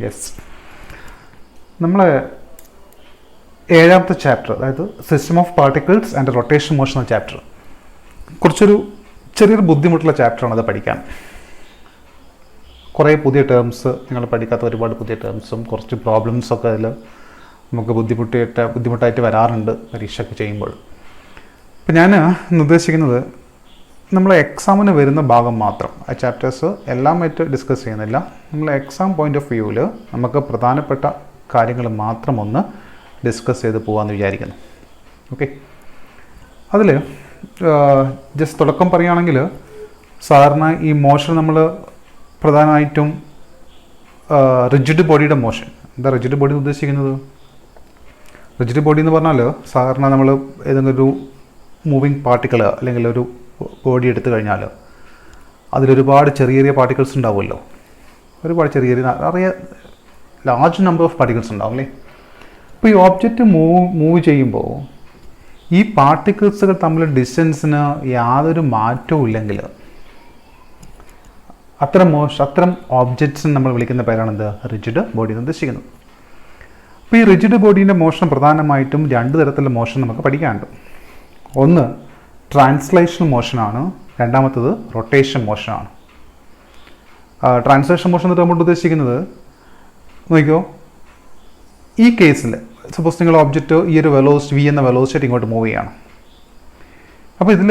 Yes, നമ്മളെ ഏഴാമത്തെ chapter, അതായത് system of particles and rotation motion എന്ന ചാപ്റ്റർ കുറച്ചൊരു ചെറിയൊരു ബുദ്ധിമുട്ടുള്ള ചാപ്റ്ററാണ് അത് പഠിക്കാൻ. കുറേ പുതിയ ടേംസ്, നിങ്ങൾ പഠിക്കാത്ത ഒരുപാട് പുതിയ ടേംസും കുറച്ച് പ്രോബ്ലംസൊക്കെ അതിൽ നമുക്ക് ബുദ്ധിമുട്ടായിട്ട് വരാറുണ്ട് പരീക്ഷയൊക്കെ ചെയ്യുമ്പോൾ. അപ്പം ഞാൻ ഉദ്ദേശിക്കുന്നത് നമ്മൾ എക്സാമിന് വരുന്ന ഭാഗം മാത്രം, ആ ചാപ്റ്റേഴ്സ് എല്ലാമായിട്ട് ഡിസ്കസ് ചെയ്യുന്നില്ല. നമ്മൾ എക്സാം പോയിൻ്റ് ഓഫ് വ്യൂവിൽ നമുക്ക് പ്രധാനപ്പെട്ട കാര്യങ്ങൾ മാത്രം ഒന്ന് ഡിസ്കസ് ചെയ്ത് പോകാമെന്ന് വിചാരിക്കുന്നു. ഓക്കെ, അതിൽ ജസ്റ്റ് തുടക്കം പറയുകയാണെങ്കിൽ, സാധാരണ ഈ മോഷൻ നമ്മൾ പ്രധാനമായിട്ടും റിജിഡ് ബോഡിയുടെ മോഷൻ. എന്താ റിജിഡ് ബോഡി ഉദ്ദേശിക്കുന്നത്? റിജിഡ് ബോഡി എന്ന് പറഞ്ഞാൽ സാധാരണ നമ്മൾ ഏതെങ്കിലും ഒരു മൂവിങ് പാർട്ടിക്കിൾ അല്ലെങ്കിൽ ഒരു ബോഡി എടുത്തു കഴിഞ്ഞാൽ അതിലൊരുപാട് ചെറിയ ചെറിയ പാർട്ടിക്കിൾസ് ഉണ്ടാവുമല്ലോ. ഒരുപാട് ചെറിയ ചെറിയ ലാർജ് നമ്പർ ഓഫ് പാർട്ടിക്കിൾസ് ഉണ്ടാവും അല്ലേ. അപ്പോൾ ഈ ഓബ്ജക്റ്റ് മൂവ് ചെയ്യുമ്പോൾ ഈ പാർട്ടിക്കിൾസുകൾ തമ്മിൽ ഡിസ്റ്റൻസിന് യാതൊരു മാറ്റവും ഇല്ലെങ്കിൽ അത്തരം ഓബ്ജക്ട്സിന് നമ്മൾ വിളിക്കുന്ന പേരാണെന്ത്? റിജിഡ് ബോഡി എന്ന് ഉദ്ദേശിക്കുന്നത്. അപ്പോൾ ഈ റിജിഡ് ബോഡീൻ്റെ മോഷൻ പ്രധാനമായിട്ടും രണ്ട് തരത്തിലുള്ള മോഷൻ നമുക്ക് പഠിക്കാനുണ്ട്. ഒന്ന് ട്രാൻസ്ലേഷൻ മോഷനാണ്, രണ്ടാമത്തത് റൊട്ടേഷൻ മോഷനാണ്. ട്രാൻസ്ലേഷൻ മോഷൻ എന്ന് നമ്മൾ ഉദ്ദേശിക്കുന്നത്, നോക്കിയോ, ഈ കേസിൽ സപ്പോസ് നിങ്ങൾ ഓബ്ജക്റ്റ് ഈ ഒരു വെലോസിറ്റി v എന്ന വെലോസിറ്റി ഇങ്ങോട്ട് മൂവ് ചെയ്യാണ്. അപ്പോൾ ഇതിൽ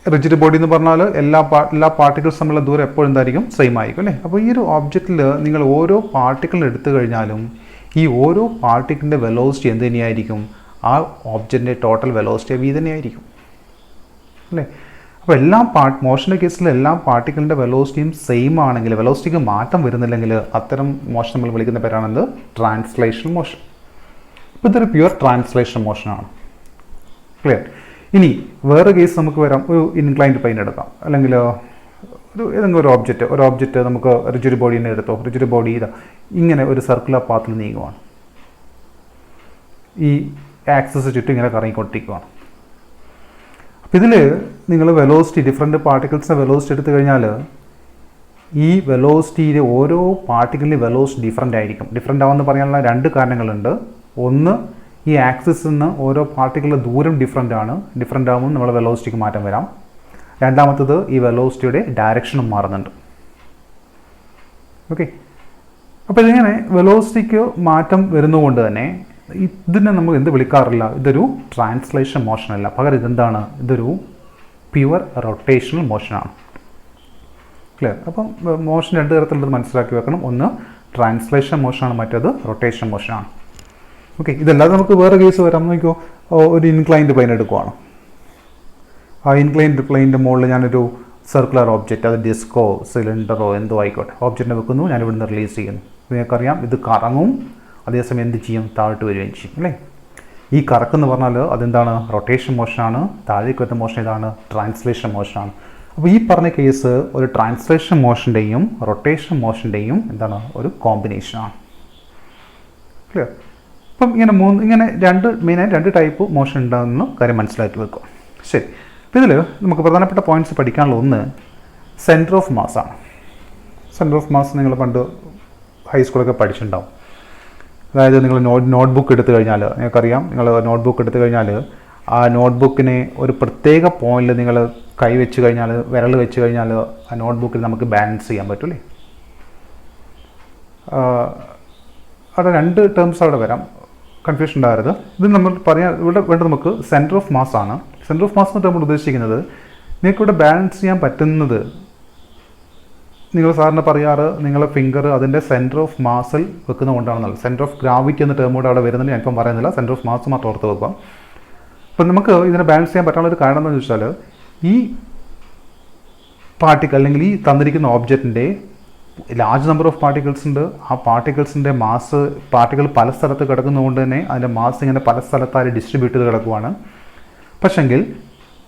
റിജിഡ് ബോഡി എന്ന് പറഞ്ഞാൽ എല്ലാ പാർട്ടിക്കിൾസ് തമ്മിലുള്ള ദൂരം എപ്പോഴും എന്തായിരിക്കും? സെയിം ആയിരിക്കും അല്ലേ. അപ്പോൾ ഈ ഒരു ഓബ്ജക്റ്റിൽ നിങ്ങൾ ഓരോ പാർട്ടിക്കിൾ എടുത്തു കഴിഞ്ഞാലും ഈ ഓരോ പാർട്ടിക്കിളിൻ്റെ വെലോസിറ്റി എന്ത് തന്നെയായിരിക്കും? ആ ഓബ്ജക്റ്റിൻ്റെ ടോട്ടൽ വെലോസിറ്റി v തന്നെയായിരിക്കും അല്ലേ. അപ്പോൾ മോഷൻ്റെ കേസിൽ എല്ലാ പാർട്ടിക്കിളിൻ്റെ വെലോസിറ്റിയും സെയിം ആണെങ്കിൽ, വെലോസിറ്റിക്ക് മാറ്റം വരുന്നില്ലെങ്കിൽ അത്തരം മോഷൻ നമ്മൾ വിളിക്കുന്ന പേരാണെന്ത്? Translation motion. ഇപ്പോൾ ഇതൊരു പ്യുവർ ട്രാൻസ്ലേഷൻ മോഷനാണ്. ക്ലിയർ? ഇനി വേറെ കേസ് നമുക്ക് വരാം. ഒരു ഇൻക്ലൈൻഡ് പ്ലെയിൻ എടുക്കാം, അല്ലെങ്കിൽ ഏതെങ്കിലും ഒരു ഓബ്ജക്റ്റ് നമുക്ക് റിജിഡ് ബോഡീനെ എടുത്തോ. റിജിഡ് ബോഡി ഇങ്ങനെ ഒരു സർക്കുലർ പാത്തിൽ നീങ്ങുവാണ്, ഈ ആക്സിസ് ചുറ്റും ഇങ്ങനെ കറങ്ങിക്കൊണ്ടിരിക്കുകയാണ്. അപ്പോൾ ഇതിൽ നിങ്ങൾ വെലോസിറ്റി, ഡിഫറെൻറ്റ് പാർട്ടിക്കിൾസിൻ്റെ വെലോസിറ്റി എടുത്തു കഴിഞ്ഞാൽ ഈ വെലോസിറ്റിയിലെ ഓരോ പാർട്ടിക്കിളിൻ്റെ വെലോസിറ്റി ഡിഫറെൻ്റ് ആയിരിക്കും. ഡിഫറെൻ്റ് ആവുമെന്ന് പറയാനുള്ള രണ്ട് കാരണങ്ങളുണ്ട്. ഒന്ന്, ഈ ആക്സിസിൽ നിന്ന് ഓരോ പാർട്ടിക്കിളിൻ്റെ ദൂരം ഡിഫറെൻ്റ് ആകുമ്പോൾ നമ്മുടെ വെലോസിറ്റിക്ക് മാറ്റം വരാം. രണ്ടാമത്തത്, ഈ വെലോസിറ്റിയുടെ ഡയറക്ഷനും മാറുന്നുണ്ട്. ഓക്കെ, അപ്പോൾ ഇതിങ്ങനെ വെലോസിറ്റിക്ക് മാറ്റം വരുന്നതുകൊണ്ട് തന്നെ ഇതിനെ നമ്മൾ എന്ത് വിളിക്കാറില്ല? ഇതൊരു ട്രാൻസ്ലേഷൻ മോഷൻ അല്ല, പകരം ഇതെന്താണ്? ഇതൊരു പ്യുവർ റൊട്ടേഷണൽ മോഷനാണ്. ക്ലിയർ? അപ്പം മോഷൻ രണ്ട് തരത്തിലുള്ളത് മനസ്സിലാക്കി വെക്കണം. ഒന്ന് ട്രാൻസ്ലേഷൻ മോഷനാണ്, മറ്റേത് റൊട്ടേഷൻ മോഷനാണ്. ഓക്കെ, ഇതല്ലാതെ നമുക്ക് വേറെ കേസ് വരാം. നോക്കിയോ, ഒരു ഇൻക്ലൈൻഡ് പ്ലെയിൻ എടുക്കുവാണ്. ആ ഇൻക്ലൈൻഡ് പ്ലെയിൻ്റെ മുകളിൽ ഞാനൊരു സർക്കുലർ ഓബ്ജക്റ്റ്, അത് ഡിസ്കോ സിലിണ്ടറോ എന്തോ ആയിക്കോട്ടെ, ഓബ്ജക്റ്റിനെ വെക്കുന്നു, ഞാൻ ഇവിടുന്ന് റിലീസ് ചെയ്യുന്നു. നിങ്ങൾക്കറിയാം ഇത് കറങ്ങും, അതേസമയം എന്ത് ചെയ്യും? താഴോട്ട് വരികയും ചെയ്യും അല്ലേ. ഈ കറക്കെന്ന് പറഞ്ഞാൽ അതെന്താണ്? റൊട്ടേഷൻ മോഷനാണ്. താഴേക്ക് വരുന്ന മോഷൻ ഇതാണ് ട്രാൻസ്ലേഷൻ മോഷനാണ്. അപ്പോൾ ഈ പറഞ്ഞ കേസ് ഒരു ട്രാൻസ്ലേഷൻ മോഷൻ്റെയും റൊട്ടേഷൻ മോഷൻ്റെയും എന്താണ്? ഒരു കോമ്പിനേഷനാണ്. ക്ലിയർ? അപ്പം ഇങ്ങനെ മെയിനായിട്ട് രണ്ട് ടൈപ്പ് മോഷൻ ഉണ്ടാകുന്ന കാര്യം മനസ്സിലാക്കി വെക്കുക. ശരി, അപ്പോൾ ഇതിൽ നമുക്ക് പ്രധാനപ്പെട്ട പോയിന്റ്സ് പഠിക്കാനുള്ള ഒന്ന് സെൻറ്റർ ഓഫ് മാസ് ആണ്. സെൻറ്റർ ഓഫ് മാസ് നിങ്ങൾ പണ്ട് ഹൈസ്കൂളൊക്കെ പഠിച്ചിട്ടുണ്ടാവും. അതായത് നിങ്ങൾ നോട്ട്ബുക്ക് എടുത്തു കഴിഞ്ഞാൽ നിങ്ങൾക്കറിയാം, നിങ്ങൾ നോട്ട്ബുക്ക് എടുത്തു കഴിഞ്ഞാൽ ആ നോട്ട്ബുക്കിനെ ഒരു പ്രത്യേക പോയിന്റിൽ നിങ്ങൾ കൈ വെച്ച് കഴിഞ്ഞാൽ, വിരൽ വെച്ച് കഴിഞ്ഞാൽ ആ നോട്ട്ബുക്കിൽ നമുക്ക് ബാലൻസ് ചെയ്യാൻ പറ്റൂലേ. അവിടെ രണ്ട് ടേംസ് അവിടെ വരാം, കൺഫ്യൂഷൻ ഉണ്ടാകരുത്. ഇത് നമ്മൾ ഇവിടെ വേണ്ടത് നമുക്ക് സെൻറ്റർ ഓഫ് മാസ് ആണ്. സെൻറ്റർ ഓഫ് മാസ് എന്ന് നമ്മൾ ഉദ്ദേശിക്കുന്നത് നിങ്ങൾക്കിവിടെ ബാലൻസ് ചെയ്യാൻ പറ്റുന്നത്, നിങ്ങൾ സാറിന് പറയാറ് നിങ്ങളെ ഫിംഗർ അതിൻ്റെ സെൻറ്റർ ഓഫ് മാസിൽ വെക്കുന്നതുകൊണ്ടാണെന്നല്ല. സെൻറ്റർ ഓഫ് ഗ്രാവിറ്റി എന്ന ടേം കൂടെ അവിടെ വരുന്നുണ്ട്, ഞാനിപ്പം പറയുന്നില്ല. സെൻറ്റർ ഓഫ് മാസ് മാത്രം ഓർത്ത് വെക്കുക. അപ്പം നമുക്ക് ഇതിനെ ബാലൻസ് ചെയ്യാൻ പറ്റാനുള്ള ഒരു കാരണം എന്താണെന്ന് വെച്ചാൽ, ഈ പാർട്ടിക്കിൾ അല്ലെങ്കിൽ ഈ തന്നിരിക്കുന്ന ഓബ്ജക്റ്റിൻ്റെ ലാർജ് നമ്പർ ഓഫ് പാർട്ടിക്കിൾസ് ഉണ്ട്. ആ പാർട്ടിക്കിൾസിൻ്റെ പാർട്ടിക്കിൾ പല സ്ഥലത്ത് കിടക്കുന്നതുകൊണ്ട് തന്നെ അതിൻ്റെ മാസ് ഇങ്ങനെ പല സ്ഥലത്തായി ഡിസ്ട്രിബ്യൂട്ട് ചെയ്ത് കിടക്കുവാണ്. പക്ഷെങ്കിൽ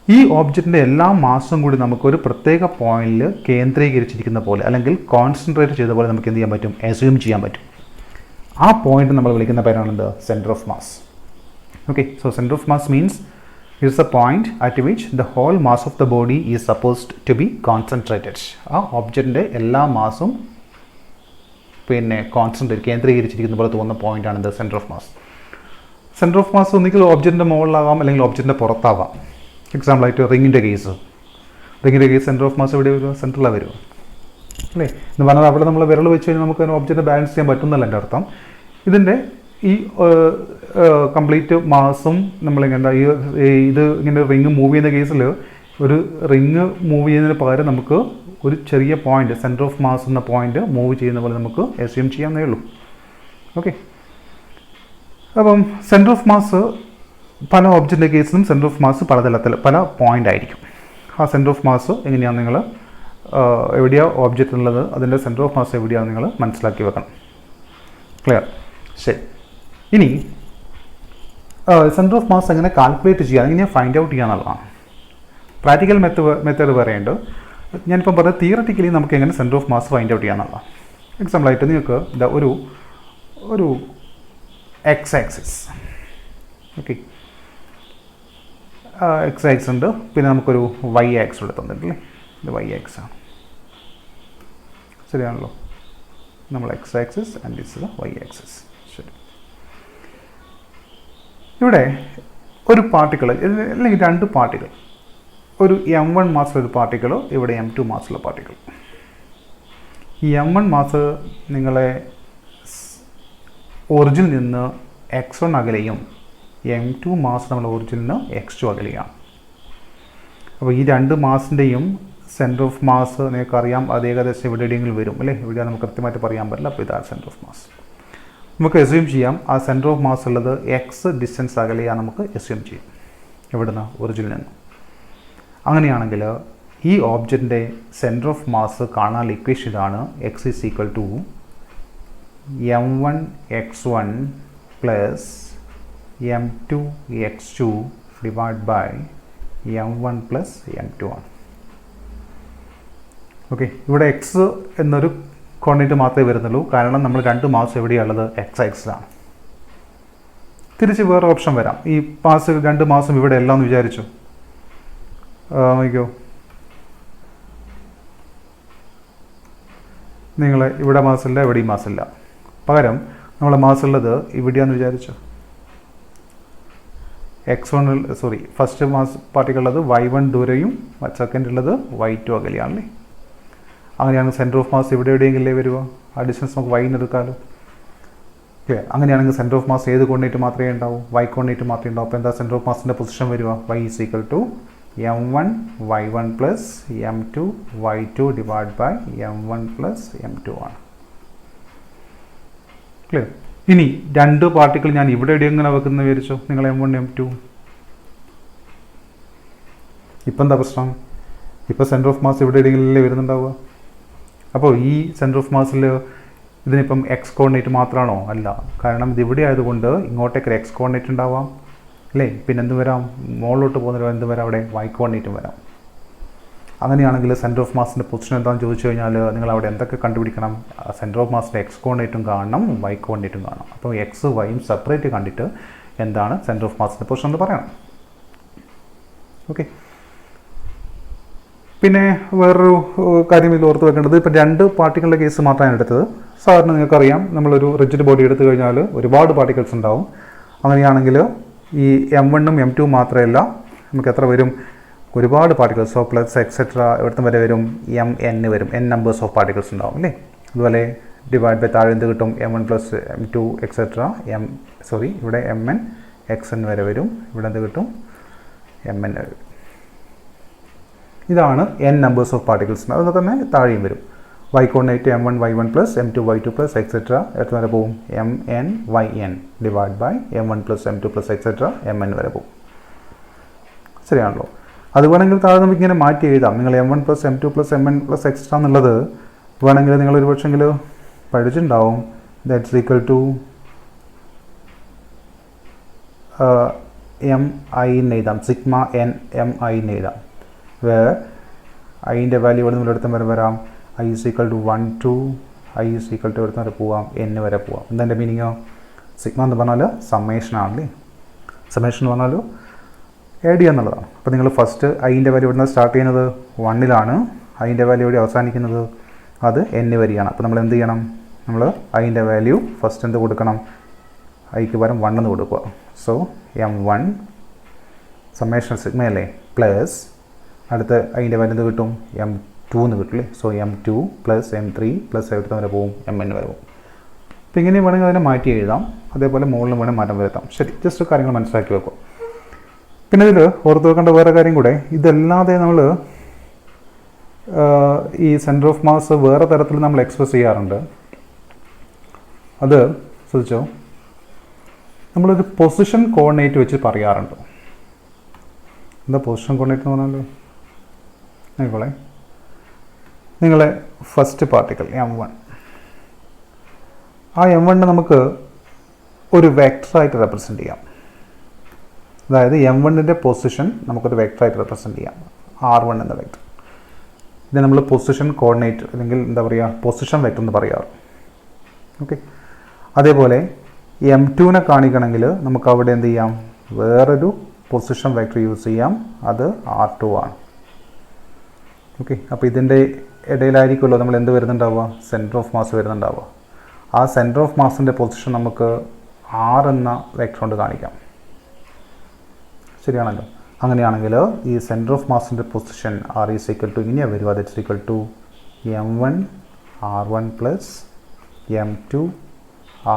ഈ ഓബ്ജക്റ്റിൻ്റെ എല്ലാ മാസും കൂടി നമുക്കൊരു പ്രത്യേക പോയിന്റിൽ കേന്ദ്രീകരിച്ചിരിക്കുന്ന പോലെ അല്ലെങ്കിൽ കോൺസെൻട്രേറ്റ് ചെയ്ത പോലെ നമുക്ക് എന്ത് ചെയ്യാൻ പറ്റും? അസ്യൂം ചെയ്യാൻ പറ്റും. ആ പോയിന്റ് നമ്മൾ വിളിക്കുന്ന പേരാണെന്ത്? Centre of mass. Okay, so centre of mass means is a point at which the whole mass of the body is supposed to be concentrated. ആ ഓബ്ജക്റ്റിൻ്റെ എല്ലാ മാസും പിന്നെ കോൺസെൻട്രേറ്റ് കേന്ദ്രീകരിച്ചിരിക്കുന്ന പോലെ തോന്നുന്ന പോയിൻ്റാണ് ഇത് centre of mass. Centre of mass ഒന്നുകിൽ ഓബ്ജക്റ്റിൻ്റെ മുകളിലാവാം അല്ലെങ്കിൽ ഓബ്ജക്റ്റിൻ്റെ പുറത്താവാം. എക്സാമ്പിളായിട്ട് റിങ്ങിൻ്റെ case centre of mass എവിടെ വരുമോ? സെൻറ്ററിലാണ് വരുമോ അല്ലേ? എന്ന് പറഞ്ഞാൽ അവിടെ നമ്മൾ വിരൽ വെച്ച് കഴിഞ്ഞാൽ നമുക്ക് ഓബ്ജക്റ്റ് ബാലൻസ് ചെയ്യാൻ പറ്റുന്നല്ല എൻ്റെ അർത്ഥം. ഇതിൻ്റെ ഈ കംപ്ലീറ്റ് മാസും നമ്മളിങ്ങനെ ഇത് ഇങ്ങനെ റിങ് മൂവ് ചെയ്യുന്ന കേസിൽ ഒരു റിങ് മൂവ് ചെയ്യുന്നതിന് പകരം നമുക്ക് ഒരു ചെറിയ പോയിൻ്റ് സെൻറ്റർ ഓഫ് മാസ് എന്ന പോയിൻ്റ് മൂവ് ചെയ്യുന്ന പോലെ നമുക്ക് അസ്യൂം ചെയ്യാവുന്നേ ഉള്ളൂ. ഓക്കെ, അപ്പം സെൻറ്റർ ഓഫ് മാസ് പല ഓബ്ജക്റ്റിൻ്റെ കേസിലും സെൻറ്റർ ഓഫ് മാസ് പല തലത്തിൽ പല പോയിൻ്റ് ആയിരിക്കും. ആ സെൻറ്റർ ഓഫ് മാസ് എങ്ങനെയാണ് നിങ്ങൾ എവിടെയാണ് ഓബ്ജക്റ്റ് ഉള്ളത്, അതിൻ്റെ സെൻറ്റർ ഓഫ് മാസ് എവിടെയാണ് നിങ്ങൾ മനസ്സിലാക്കി വെക്കണം. ക്ലിയർ? ശരി. ഇനി സെൻറ്റർ ഓഫ് മാസ് എങ്ങനെ കാൽക്കുലേറ്റ് ചെയ്യുക, എങ്ങനെ ഫൈൻഡ് ഔട്ട് ചെയ്യുക എന്നുള്ളതാണ്. പ്രാക്ടിക്കൽ മെത്തേഡ് പറയുന്നുണ്ട്. ഞാനിപ്പം പറഞ്ഞത് തിയററ്റിക്കലി നമുക്ക് എങ്ങനെ centre of mass find out ചെയ്യാന്നുള്ളതാണ്. എക്സാമ്പിളായിട്ട് നിങ്ങൾക്ക് ഇതാ ഒരു x axis, okay, x axis ഉണ്ട്, പിന്നെ നമുക്കൊരു വൈ ആക്സ് ഇവിടെ തന്നിട്ടില്ലേ, ഇത് വൈ ആക്സ് ആണ്, ശരിയാണല്ലോ. നമ്മൾ x axis and this y axis. ശരി, ഇവിടെ ഒരു പാർട്ടിക്കിൾ അല്ലെങ്കിൽ രണ്ട് പാർട്ടിക്കിൾ, ഒരു m1 മാസിലൊരു പാർട്ടിക്കിൾ, ഇവിടെ m2 മാസിലുള്ള പാർട്ടിക്കിൾ. ഈ m1 മാസ് നിങ്ങളെ ഒറിജിനിൽ നിന്ന് x1 അകലെയും m2 മാസ് നമ്മൾ ഒറിജിനിൽ നിന്ന് x2 അകലെയാണ്. അപ്പോൾ ഈ രണ്ട് മാസിൻ്റെയും സെൻറ്റർ ഓഫ് മാസ് നിങ്ങൾക്കറിയാം, അത് ഏകദേശം ഇവിടെ എവിടെയെങ്കിലും വരും അല്ലേ, ഇവിടെ നമുക്ക് കൃത്യമായിട്ട് പറയാൻ പറ്റില്ല. അപ്പോൾ ഇതാണ് സെൻറ്റർ ഓഫ് മാസ്. നമുക്ക് അസ്യൂം ചെയ്യാം ആ സെൻറ്റർ ഓഫ് മാസ് ഉള്ളത് എക്സ് ഡിസ്റ്റൻസ് അകലെയാണ് നമുക്ക് അസ്യൂം ചെയ്യാം ഇവിടുന്ന് ഒറിജിനിൽ നിന്ന്. അങ്ങനെയാണെങ്കിൽ ഈ ഓബ്ജക്റ്റിൻ്റെ സെൻറ്റർ ഓഫ് മാസ് കാണാനുള്ള ഇക്വേഷൻ ഇതാണ്: x is equal to m1 x1 plus m2 x2 divide by m1 plus m2 ആണ്. ഓക്കെ, ഇവിടെ എക്സ് എന്നൊരു കോർഡിനേറ്റ് മാത്രമേ വരുന്നുള്ളൂ, കാരണം നമ്മൾ രണ്ട് മാസ് എവിടെയുള്ളത് എക്സ് ആക്സിലാണ്. തിരിച്ച് വേറെ ഓപ്ഷൻ വരാം. ഈ മാസ് രണ്ട് മാസം ഇവിടെ എല്ലാം എന്ന് വിചാരിച്ചു നോക്കിയോ, നിങ്ങൾ ഇവിടെ മാസമില്ല, എവിടെയും മാസമില്ല, പകരം നമ്മളെ മാസുള്ളത് ഇവിടെയാണെന്ന് വിചാരിച്ചു. ഫസ്റ്റ് മാസ് പാർട്ടിക്കൽ ഉള്ളത് y1 ദൂരെയും സെക്കൻഡ് ഉള്ളത് y2 അകലെയാണല്ലേ. അങ്ങനെയാണെങ്കിൽ സെൻറ്റർ ഓഫ് മാസ് ഇവിടെ എവിടെയെങ്കിലേ വരുമോ? ആ ഡിസ്റ്റൻസ് നമുക്ക് y എടുക്കാമല്ലോ. ഓക്കെ, അങ്ങനെയാണെങ്കിൽ സെൻറ്റർ ഓഫ് മാസ് ഏത് കോർഡിനേറ്റ് മാത്രമേ ഉണ്ടാവൂ? y കോർഡിനേറ്റ് മാത്രമേ ഉണ്ടാവും. അപ്പോൾ എന്താ സെൻറ്റർ ഓഫ് മാസിൻ്റെ പൊസിഷൻ വരിക? y is equal to m1 y1 plus m2 y2 divide by m1 plus m2 ആണ്. ക്ലിയർ? ഇനി രണ്ട് പാർട്ടിക്കിൾ ഞാൻ ഇവിടെ എവിടെയെങ്ങനെ വെക്കുന്ന വിചാരിച്ചോ നിങ്ങൾ, m1 m2. ഇപ്പം എന്താ പ്രശ്നം? ഇപ്പോൾ സെൻറ്റർ ഓഫ് മാസ് ഇവിടെ എവിടെയെങ്കിലല്ലേ വരുന്നുണ്ടാവുക. അപ്പോൾ ഈ സെൻറ്റർ ഓഫ് മാസിൽ ഇതിനിപ്പം എക്സ് കോർഡിനേറ്റ് മാത്രമാണോ? അല്ല, കാരണം ഇത് ഇവിടെ ആയതുകൊണ്ട് ഇങ്ങോട്ടേക്ക് ഒരു എക്സ് കോർഡിനേറ്റ് ഉണ്ടാവാം അല്ലേ, പിന്നെ എന്ത് വരാം, മുകളിലോട്ട് പോകുന്നവരോ എന്ത് വരാം, അവിടെ വൈ കോർഡിനേറ്റും വരാം. അങ്ങനെയാണെങ്കിൽ സെൻറ്റർ ഓഫ് മാസിൻ്റെ പൊസിഷൻ എന്താണെന്ന് ചോദിച്ചു കഴിഞ്ഞാൽ നിങ്ങൾ അവിടെ എന്തൊക്കെ കണ്ടുപിടിക്കണം? സെൻറ്റർ ഓഫ് മാസിൻ്റെ എക്സ് കോർഡിനേറ്റും കാണണം, വൈ കോർഡിനേറ്റും കാണണം. അപ്പോൾ എക്സ് വൈയും സെപ്പറേറ്റ് കണ്ടിട്ട് എന്താണ് സെൻറ്റർ ഓഫ് മാസിൻ്റെ പൊസിഷൻ എന്ന് പറയണം. ഓക്കെ, പിന്നെ വേറൊരു കാര്യം ഇതിൽ ഓർത്ത് വെക്കേണ്ടത്, ഇപ്പം രണ്ട് പാർട്ടിക്കളുടെ കേസ് മാത്രമാണ് എടുത്തത്. സാധാരണ നിങ്ങൾക്കറിയാം, നമ്മളൊരു റിജിഡ് ബോഡി എടുത്തു കഴിഞ്ഞാൽ ഒരുപാട് പാർട്ടിക്കിൾസ് ഉണ്ടാവും. അങ്ങനെയാണെങ്കിൽ ഈ m1ഉം m2 മാത്രമല്ല, നമുക്ക് എത്ര വരും? ഒരുപാട് പാർട്ടിക്കിൾസ്, പ്ലസ് എക്സെട്ര എവിടത്തും വരെ വരും, mn വരും, n നമ്പേഴ്സ് ഓഫ് പാർട്ടിക്കിൾസ് ഉണ്ടാവും അല്ലേ. അതുപോലെ ഡിവൈഡ് ബൈ താഴെ എന്ത് കിട്ടും? m1 പ്ലസ് m2 എക്സെട്ര ഇവിടെ mn xn വരെ വരും, ഇവിടെ എന്ത് കിട്ടും? mn വരും. ഇതാണ് n നമ്പേഴ്സ് ഓഫ് പാർട്ടിക്കിൾസ്. അതുപോലെ തന്നെ താഴെയും വരും. y coordinate m1 y1 plus m2 y2 plus etcetera എത്ര വരെ പോകും? mn yn divide by m1 plus m2 plus etcetera mn വരെ പോകും. ശരിയാണല്ലോ. അത് വേണമെങ്കിൽ താഴെ നമുക്ക് ഇങ്ങനെ മാറ്റി എഴുതാം. നിങ്ങൾ m1 plus m2 plus mn plus etcetera എന്നുള്ളത് വേണമെങ്കിൽ നിങ്ങൾ ഒരു പക്ഷെങ്കിൽ പഠിച്ചിട്ടുണ്ടാവും. ദാറ്റ്സ് ഈക്വൽ ടു mi എന്ന് എഴുതാം, സിഗ്മ n mi എന്ന് എഴുതാം. വേർ ഐൻ്റെ വാല്യൂ ഇവിടെ നമ്മൾ എടുത്തും വരെ വരാം. i is equal to 1 2 i is equal to എടുത്ത് വരെ പോവാം, n വരെ പോവാം. എന്താ മീനിങ്ങോ? സിഗ്മ എന്ന് പറഞ്ഞാൽ സമ്മേഷൻ ആണല്ലേ. സമ്മേഷൻ എന്ന് പറഞ്ഞാൽ ആഡ് ചെയ്യുക എന്നുള്ളതാണ്. അപ്പോൾ നിങ്ങൾ ഫസ്റ്റ് ഐൻ്റെ വാല്യൂ ഇവിടെ നിന്ന് സ്റ്റാർട്ട് ചെയ്യുന്നത് 1ലാണ്, ഐൻ്റെ വാല്യൂ ഇവിടെ അവസാനിക്കുന്നത് അത് n വരെയാണ്. അപ്പോൾ നമ്മൾ എന്ത് ചെയ്യണം? നമ്മൾ അതിൻ്റെ വാല്യൂ ഫസ്റ്റ് എന്ത് കൊടുക്കണം, ഐക്ക് പകരം 1 എന്ന് കൊടുക്കുക. സോ m1 സമ്മേഷൻ സിഗ്മ അല്ലേ പ്ലസ് അടുത്ത് അതിൻ്റെ വാല്യൂ എന്ത് കിട്ടും, m2 എന്ന് കിട്ടില്ലേ. So m2 plus m3 plus എവിടുത്തെ വരെ പോവും, mn വരെ പോവും. അപ്പോൾ ഇങ്ങനെ വേണമെങ്കിൽ അതിനെ മാറ്റി എഴുതാം, അതേപോലെ മുകളിലും വേണമെങ്കിൽ മാറ്റം വരുത്താം. ശരി, ജസ്റ്റ് കാര്യങ്ങൾ മനസ്സിലാക്കി വെക്കും. പിന്നെ ഇതിൽ ഓർത്ത് വെക്കേണ്ട വേറെ കാര്യം കൂടെ, ഇതല്ലാതെ നമ്മൾ ഈ സെൻറ്റർ ഓഫ് മാസ് വേറെ തരത്തിൽ നമ്മൾ എക്സ്പ്രസ് ചെയ്യാറുണ്ട്. അത് ശ്രദ്ധിച്ചോ, നമ്മളൊരു പൊസിഷൻ കോർഡിനേറ്റ് വെച്ച് പറയാറുണ്ട്. എന്താ പൊസിഷൻ കോർഡിനേറ്റ് എന്ന് പറഞ്ഞാൽ, ആയിക്കോളെ നിങ്ങളെ ഫസ്റ്റ് പാർട്ടിക്കിൾ m1, ആ m1 നമുക്ക് ഒരു വെക്ടറായിട്ട് റെപ്രസെൻ്റ് ചെയ്യാം. അതായത് m1ൻ്റെ പൊസിഷൻ നമുക്കൊരു വെക്ടറായിട്ട് റെപ്രസെൻ്റ് ചെയ്യാം, r1 എന്ന വെക്ടർ. ഇത് നമ്മൾ പൊസിഷൻ കോർഡിനേറ്റ് അല്ലെങ്കിൽ എന്താ പറയുക പൊസിഷൻ വെക്ടർ എന്ന് പറയാറ്. ഓക്കെ, അതേപോലെ m2നെ കാണിക്കണമെങ്കിൽ നമുക്ക് അവിടെ എന്ത് ചെയ്യാം, വേറൊരു പൊസിഷൻ വെക്ടർ യൂസ് ചെയ്യാം, അത് r2 ആണ്. ഓക്കെ, അപ്പോൾ ഇതിൻ്റെ ഇടയിലായിരിക്കുമല്ലോ നമ്മൾ എന്ത് വരുന്നുണ്ടാവുക, സെൻറ്റർ ഓഫ് മാസ് വരുന്നുണ്ടാവുക. ആ സെൻറ്റർ ഓഫ് മാസിൻ്റെ പൊസിഷൻ നമുക്ക് r എന്ന വെക്ടർ കൊണ്ട് കാണിക്കാം. ശരിയാണല്ലോ. അങ്ങനെയാണെങ്കിൽ ഈ സെൻറ്റർ ഓഫ് മാസിൻ്റെ position r is equal to ഇങ്ങനെയാണ് വരിക, that's equal to m1 r1 plus m2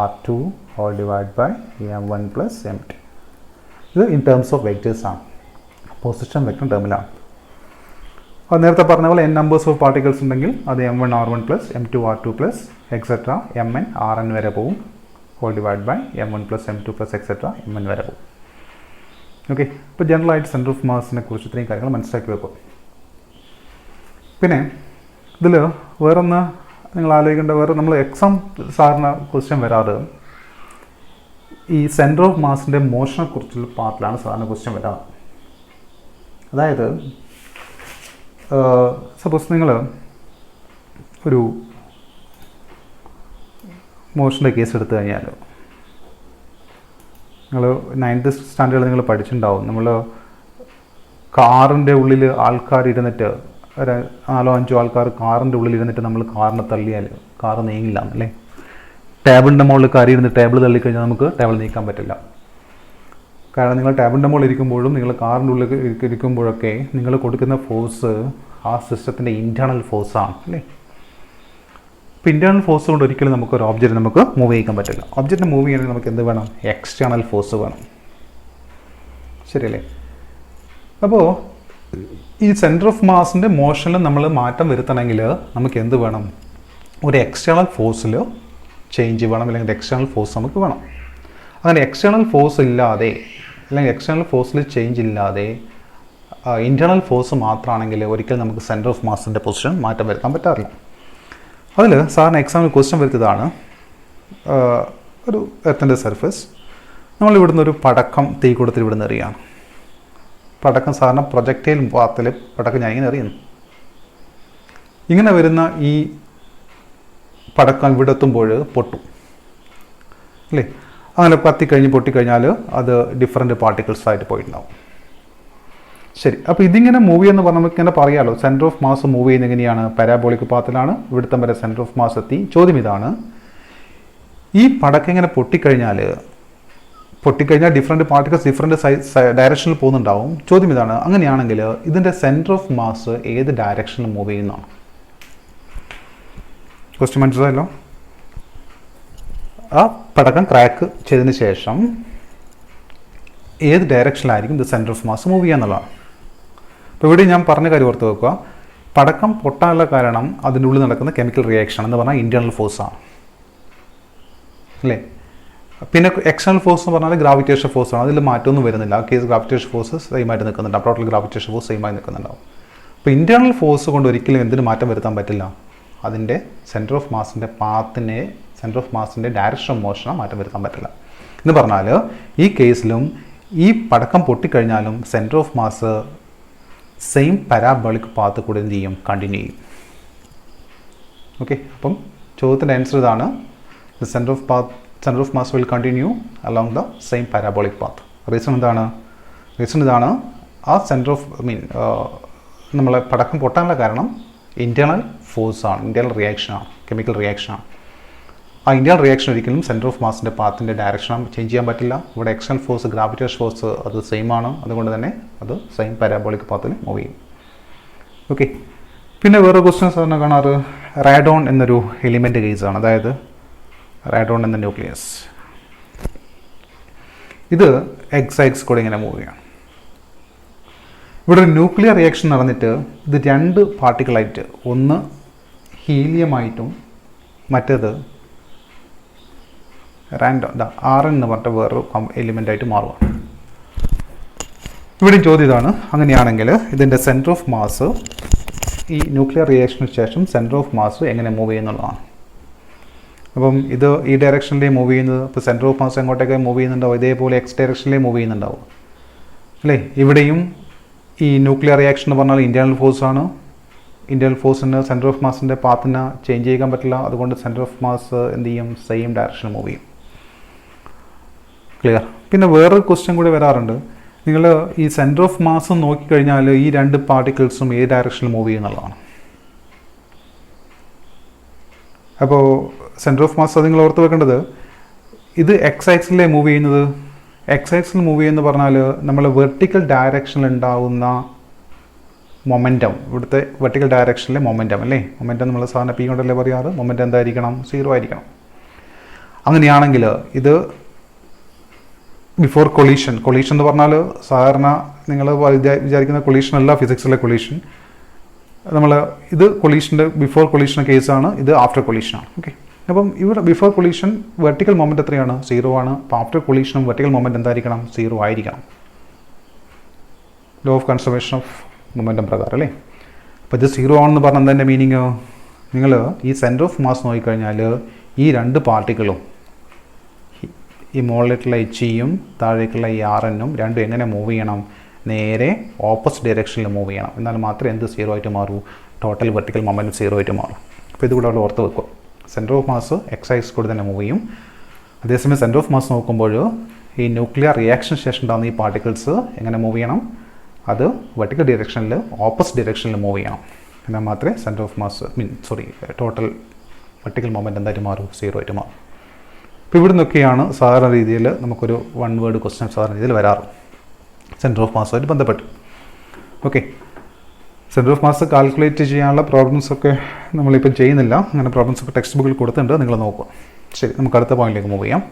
r2 whole divide by m1 plus m2. ഇത് ഇൻ ടേംസ് ഓഫ് വെക്ടേഴ്സ് ആണ്, പൊസിഷൻ വെക്ടർ ടേമിലാണ്. അത് നേരത്തെ പറഞ്ഞ പോലെ n നമ്പേഴ്സ് ഓഫ് പാർട്ടിക്കിൾസ് ഉണ്ടെങ്കിൽ അത് m1 r1 plus m2 r2 plus etcetera mn rn വരെ പോവും, whole divide by m1 plus m2 plus etcetera mn വരെ പോവും. ഓക്കെ, ഇപ്പോൾ ജനറലായിട്ട് സെൻറ്റർ ഓഫ് മാസിനെ കുറിച്ച് ഇത്രയും കാര്യങ്ങൾ മനസ്സിലാക്കി വെക്കും. പിന്നെ ഇതിൽ വേറൊന്ന് നിങ്ങൾ ആലോചിക്കേണ്ട, വേറെ നമ്മൾ എക്സാം സാറിന് ക്വസ്റ്റ്യൻ വരാറ് ഈ സെൻറ്റർ ഓഫ് മാസിൻ്റെ മോഷനെ കുറിച്ചുള്ള പാർട്ടിലാണ് സാറിന് ക്വസ്റ്റ്യൻ വരാറ്. അതായത് സപ്പോസ് നിങ്ങൾ ഒരു മോഷൻ്റെ കേസ് എടുത്തു കഴിഞ്ഞാൽ, നിങ്ങൾ 9th സ്റ്റാൻഡേർഡിൽ നിങ്ങൾ പഠിച്ചിട്ടുണ്ടാവും, നമ്മൾ കാറിൻ്റെ ഉള്ളിൽ ആൾക്കാർ ഇരുന്നിട്ട് ഒരു 4-5 ആൾക്കാർ കാറിൻ്റെ ഉള്ളിൽ ഇരുന്നിട്ട് നമ്മൾ കാറിനെ തള്ളിയാൽ കാറ് നീങ്ങില്ല എന്നല്ലേ. ടേബിളിൻ്റെ മുകളിൽ കയറി ഇരുന്ന് ടേബിൾ തള്ളിക്കഴിഞ്ഞാൽ നമുക്ക് ടേബിൾ നീക്കാൻ പറ്റില്ല. കാരണം നിങ്ങൾ ടേബിളിൻ്റെ മുകളിൽ ഇരിക്കുമ്പോഴും നിങ്ങൾ കാറിൻ്റെ ഉള്ളിൽ ഇരിക്കുമ്പോഴൊക്കെ നിങ്ങൾ കൊടുക്കുന്ന ഫോഴ്സ് ആ സിസ്റ്റത്തിൻ്റെ ഇൻറ്റേർണൽ ഫോഴ്സാണ് അല്ലേ. ഇപ്പോൾ ഇൻറ്റേർണൽ ഫോഴ്സ് കൊണ്ട് ഒരിക്കലും നമുക്കൊരു ഓബ്ജക്റ്റ് നമുക്ക് മൂവ് ചെയ്യിക്കാൻ പറ്റില്ല. ഒബ്ജക്റ്റിനെ മൂവ് ചെയ്യണമെങ്കിൽ നമുക്ക് എന്ത് വേണം, എക്സ്റ്റേണൽ ഫോഴ്സ് വേണം. ശരിയല്ലേ. അപ്പോൾ ഈ സെൻറ്റർ ഓഫ് മാസിൻ്റെ മോഷനിൽ നമ്മൾ മാറ്റം വരുത്തണമെങ്കിൽ നമുക്ക് എന്ത് വേണം, ഒരു എക്സ്റ്റേണൽ ഫോഴ്സിൽ ചേഞ്ച് വേണം, അല്ലെങ്കിൽ എക്സ്റ്റേണൽ ഫോഴ്സ് നമുക്ക് വേണം. അങ്ങനെ എക്സ്റ്റേണൽ ഫോഴ്സ് ഇല്ലാതെ അല്ലെങ്കിൽ എക്സ്റ്റേണൽ ഫോഴ്സിൽ ചേഞ്ച് ഇല്ലാതെ ഇൻറ്റേർണൽ ഫോഴ്സ് മാത്രമാണെങ്കിൽ ഒരിക്കലും നമുക്ക് സെൻറ്റർ ഓഫ് മാസിൻ്റെ പൊസിഷൻ മാറ്റം വരുത്താൻ പറ്റാറില്ല. അതിൽ സാറിന് എക്സാമിന് ക്വസ്റ്റ്യൻ വരുത്തിയതാണ്, ഒരു എർത്തിൻ്റെ സർഫസ് നമ്മൾ ഇവിടുന്ന് ഒരു പടക്കം തീ കൊടുത്തിട്ട് ഇവിടുന്ന് എറിയാണ്. പടക്കം സാറിന് പ്രൊജക്റ്റൈൽ പാത്തിൽ പടക്കം ഞാൻ ഇങ്ങനെ എറിയുന്നു. ഇങ്ങനെ വരുന്ന ഈ പടക്കം ഇവിടെ എത്തുമ്പോൾ പൊട്ടും അല്ലേ. അങ്ങനെ കത്തിക്കഴിഞ്ഞ് പൊട്ടിക്കഴിഞ്ഞാൽ അത് ഡിഫറെൻറ്റ് പാർട്ടിക്കിൾസ് ആയിട്ട് പോയിട്ടുണ്ടാവും. ശരി, അപ്പോൾ ഇതിങ്ങനെ മൂവ് ചെയ്യുന്ന പറഞ്ഞാൽ നമുക്ക് ഇങ്ങനെ പറയാമല്ലോ, സെൻറ്റർ ഓഫ് മാസ് മൂവ് ചെയ്യുന്നത് എങ്ങനെയാണ്, പാരാബോളിക് പാത്തിലാണ്. ഇവിടുത്തെ വരെ സെൻറ്റർ ഓഫ് മാസ് എത്തി. ചോദ്യം ഇതാണ്, ഈ പടക്കം ഇങ്ങനെ പൊട്ടിക്കഴിഞ്ഞാൽ ഡിഫറെൻറ്റ് പാർട്ടിക്കിൾസ് ഡിഫറെൻറ്റ് ഡയറക്ഷനിൽ പോകുന്നുണ്ടാവും. ചോദ്യം ഇതാണ്, അങ്ങനെയാണെങ്കിൽ ഇതിൻ്റെ സെൻറ്റർ ഓഫ് മാസ് ഏത് ഡയറക്ഷനിൽ മൂവ് ചെയ്യുന്നതാണ്? ക്വസ്റ്റ്യൻ മനസ്സിലായല്ലോ. ആ പടക്കം ക്രാക്ക് ചെയ്തതിന് ശേഷം ഏത് ഡയറക്ഷനിലായിരിക്കും ഇത് സെൻറ്റർ ഓഫ് മാസ് മൂവ് ചെയ്യുക എന്നുള്ളതാണ്. അപ്പോൾ ഇവിടെ ഞാൻ പറഞ്ഞ കാര്യം ഓർത്ത് വെക്കുക, പടക്കം പൊട്ടാനുള്ള കാരണം അതിൻ്റെ ഉള്ളിൽ നടക്കുന്ന കെമിക്കൽ റിയാക്ഷൻ എന്ന് പറഞ്ഞാൽ ഇൻറ്റേർണൽ ഫോഴ്സാണ് അല്ലേ. പിന്നെ എക്സ്റ്റേണൽ ഫോഴ്സ് എന്ന് പറഞ്ഞാൽ ഗ്രാവിറ്റേഷൻ ഫോഴ്സാണ്, അതിൽ മാറ്റമൊന്നും വരുന്നില്ല. ആ കേസ് ഗ്രാവിറ്റേഷൻ ഫോഴ്സ് സെയിമായിട്ട് നിൽക്കുന്നുണ്ട്, ടോട്ടൽ ഗ്രാവിറ്റേഷൻ ഫോഴ്സ് സെയിമായി നിൽക്കുന്നുണ്ടാവും. അപ്പോൾ ഇൻറ്റേർണൽ ഫോഴ്സ് കൊണ്ട് ഒരിക്കലും എന്തിന് മാറ്റം വരുത്താൻ പറ്റില്ല, അതിൻ്റെ സെൻറ്റർ ഓഫ് മാസിൻ്റെ ഡയറക്ഷൻ ഓഫ് മോഷനെ മാറ്റം വരുത്താൻ പറ്റില്ല. എന്ന് പറഞ്ഞാൽ ഈ കേസിലും ഈ പടക്കം പൊട്ടിക്കഴിഞ്ഞാലും centre of mass same parabolic path കൂടെ എന്ത് ചെയ്യും, കണ്ടിന്യൂ ചെയ്യും. ഓക്കെ, അപ്പം ചോദ്യത്തിൻ്റെ ആൻസർ ഇതാണ്, centre of mass will continue along the same parabolic path. Reason ഇതാണ്, ആ സെൻറ്റർ ഓഫ് നമ്മളെ പടക്കം പൊട്ടാനുള്ള കാരണം ഇൻറ്റേർണൽ ഫോഴ്സാണ്, ഇൻറ്റേർണൽ റിയാക്ഷനാണ്, കെമിക്കൽ റിയാക്ഷനാണ്. ആ ഇന്റേണൽ റിയാക്ഷൻ ഒരിക്കലും സെൻറ്റർ ഓഫ് മാസിൻ്റെ പാത്തിൻ്റെ ഡയറക്ഷൻ ചേഞ്ച് ചെയ്യാൻ പറ്റില്ല. ഇവിടെ എക്സ്റ്റേണൽ ഫോഴ്സ് ഗ്രാവിറ്റേഷൻ ഫോഴ്സ് അത് സെയിം ആണ്, അതുകൊണ്ട് തന്നെ അത് സെയിം പാരാബോളിക് പാത്തിൽ മൂവ് ചെയ്യും. ഓക്കെ, പിന്നെ വേറെ ക്വസ്റ്റ്യൻ സാറിന് കാണാറ് റാഡോൺ എന്നൊരു എലിമെൻ്റ് കേസാണ്. അതായത് റാഡോൺ എന്ന ന്യൂക്ലിയസ് ഇത് എക്സ് കൂടെ ഇങ്ങനെ മൂവ് ചെയ്യണം. ഇവിടെ ഒരു ന്യൂക്ലിയർ റിയാക്ഷൻ നടന്നിട്ട് ഇത് രണ്ട് പാർട്ടിക്കിളായിട്ട്, ഒന്ന് ഹീലിയമായിട്ടും മറ്റേത് ആർ എന്ന് പറഞ്ഞിട്ട് വേറൊരു എലിമെൻ്റായിട്ട് മാറുക. ഇവിടെ ചോദ്യം ഇതാണ്, അങ്ങനെയാണെങ്കിൽ ഇതിൻ്റെ സെൻറ്റർ ഓഫ് മാസ് ഈ ന്യൂക്ലിയർ റിയാക്ഷന് ശേഷം സെൻറ്റർ ഓഫ് മാസ് എങ്ങനെ മൂവ് ചെയ്യുന്നുള്ളതാണ്. അപ്പം ഇത് ഈ ഡയറക്ഷനിലേ മൂവ് ചെയ്യുന്നത്, ഇപ്പോൾ സെൻറ്റർ ഓഫ് മാസ് എങ്ങോട്ടേക്ക് മൂവ് ചെയ്യുന്നുണ്ടാവും, ഇതേപോലെ എക്സ് ഡയറക്ഷനിലേ മൂവ് ചെയ്യുന്നുണ്ടാവും അല്ലേ. ഇവിടെയും ഈ ന്യൂക്ലിയർ റിയാക്ഷൻ എന്ന് പറഞ്ഞാൽ ഇൻറ്റേർണൽ ഫോഴ്സാണ്. ഇൻറ്റേർണൽ ഫോഴ്സിന് സെൻറ്റർ ഓഫ് മാസിൻ്റെ പാത്തിനെ ചേഞ്ച് ചെയ്യാൻ പറ്റില്ല, അതുകൊണ്ട് സെൻറ്റർ ഓഫ് മാസ് എന്ത് ചെയ്യും, സെയിം ഡയറക്ഷനിൽ മൂവ് ചെയ്യും. ക്ലിയർ. പിന്നെ വേറൊരു ക്വസ്റ്റ്യൻ കൂടി വരാറുണ്ട്, നിങ്ങൾ ഈ സെൻറ്റർ ഓഫ് മാസ് നോക്കിക്കഴിഞ്ഞാൽ ഈ രണ്ട് പാർട്ടിക്കിൾസും ഏത് ഡയറക്ഷനിൽ മൂവ് ചെയ്യുന്നുള്ളതാണ്. അപ്പോൾ സെൻറ്റർ ഓഫ് മാസ് അത് നിങ്ങൾ ഓർത്ത് വെക്കേണ്ടത്, ഇത് എക്സ് ആക്സിലേ മൂവ് ചെയ്യുന്നത്. എക്സ് ആക്സിൽ മൂവ് ചെയ്യുമെന്ന് പറഞ്ഞാൽ നമ്മൾ വെർട്ടിക്കൽ ഡയറക്ഷനിൽ ഉണ്ടാകുന്ന മൊമെൻറ്റം, ഇവിടുത്തെ വെർട്ടിക്കൽ ഡയറക്ഷനിലെ മൊമെൻറ്റം അല്ലേ, മൊമെൻറ്റം നമ്മൾ സാധാരണ പി കൊണ്ടല്ലേ പറയാറ്, മൊമെൻറ്റം എന്തായിരിക്കണം, 0 ആയിരിക്കണം. അങ്ങനെയാണെങ്കിൽ ഇത് ബിഫോർ കൊളീഷൻ എന്ന് പറഞ്ഞാൽ സാധാരണ നിങ്ങൾ വിചാരിക്കുന്ന കൊളീഷൻ അല്ല ഫിസിക്സിലെ കൊളീഷൻ. നമ്മൾ ഇത് കൊളീഷൻ്റെ ബിഫോർ കൊളീഷൻ കേസാണ്, ഇത് ആഫ്റ്റർ കൊളീഷനാണ്. ഓക്കെ, അപ്പം ഇവിടെ ബിഫോർ കൊളീഷൻ വെർട്ടിക്കൽ മൊമെൻറ്റ് എത്രയാണ്, 0 ആണ്. അപ്പോൾ ആഫ്റ്റർ കൊളീഷനും വെർട്ടിക്കൽ മൊമെൻറ്റ് എന്തായിരിക്കണം, 0 ആയിരിക്കണം. Law of conservation of momentum പ്രകാരം അല്ലേ. അപ്പോൾ ഇത് 0 ആണെന്ന് പറഞ്ഞാൽ എന്താ മീനിങ്, നിങ്ങൾ ഈ സെൻറ്റർ ഓഫ് മാസ് നോക്കിക്കഴിഞ്ഞാൽ ഈ രണ്ട് പാർട്ടിക്കിളും, ഈ മുകളിലേക്കുള്ള എച്ച് താഴേക്കുള്ള ഈ ആർ എന്നും രണ്ടും എങ്ങനെ മൂവ് ചെയ്യണം, നേരെ ഓപ്പോസിറ്റ് ഡയറക്ഷനിൽ മൂവ് ചെയ്യണം. എന്നാൽ മാത്രമേ എന്ത് 0 ആയിട്ട് മാറൂ, ടോട്ടൽ വെർട്ടിക്കൽ മൊമെൻറ്റ് 0 ആയിട്ട് മാറും. അപ്പോൾ ഇതുകൂടെ അവിടെ ഓർത്ത് വെക്കുക. Centre of mass X axis കൂടി തന്നെ മൂവ് ചെയ്യും. അതേസമയം സെൻറ്റർ ഓഫ് മാസ് നോക്കുമ്പോൾ ഈ ന്യൂക്ലിയർ റിയാക്ഷൻ ശേഷം ഉണ്ടാകുന്ന ഈ പാർട്ടിക്കിൾസ് എങ്ങനെ മൂവ് ചെയ്യണം, അത് വെർട്ടിക്കൽ ഡയറക്ഷനിൽ ഓപ്പോസിറ്റ് ഡയറക്ഷനിൽ മൂവ് ചെയ്യണം. എന്നാൽ മാത്രമേ centre of mass total vertical moment എന്തായിട്ട് മാറും, 0 ആയിട്ട് മാറും. അപ്പോൾ ഇവിടെ നിന്നൊക്കെയാണ് സാധാരണ രീതിയിൽ നമുക്കൊരു 1 വേർഡ് ക്വസ്റ്റ്യൻ സാധാരണ രീതിയിൽ വരാറ് സെൻറ്റർ ഓഫ് മാസുമായിട്ട് ബന്ധപ്പെട്ട്. Okay, centre of mass calculate ചെയ്യാനുള്ള പ്രോബ്ലംസൊക്കെ നമ്മളിപ്പോൾ ചെയ്യുന്നില്ല, അങ്ങനെ പ്രോബ്ലംസൊക്കെ ടെക്സ്റ്റ് ബുക്കിൽ കൊടുത്തിട്ടുണ്ട്, നിങ്ങൾ നോക്കുക. ശരി, നമുക്ക് അടുത്ത പോയിന്റിലേക്ക് മൂവ് ചെയ്യാം.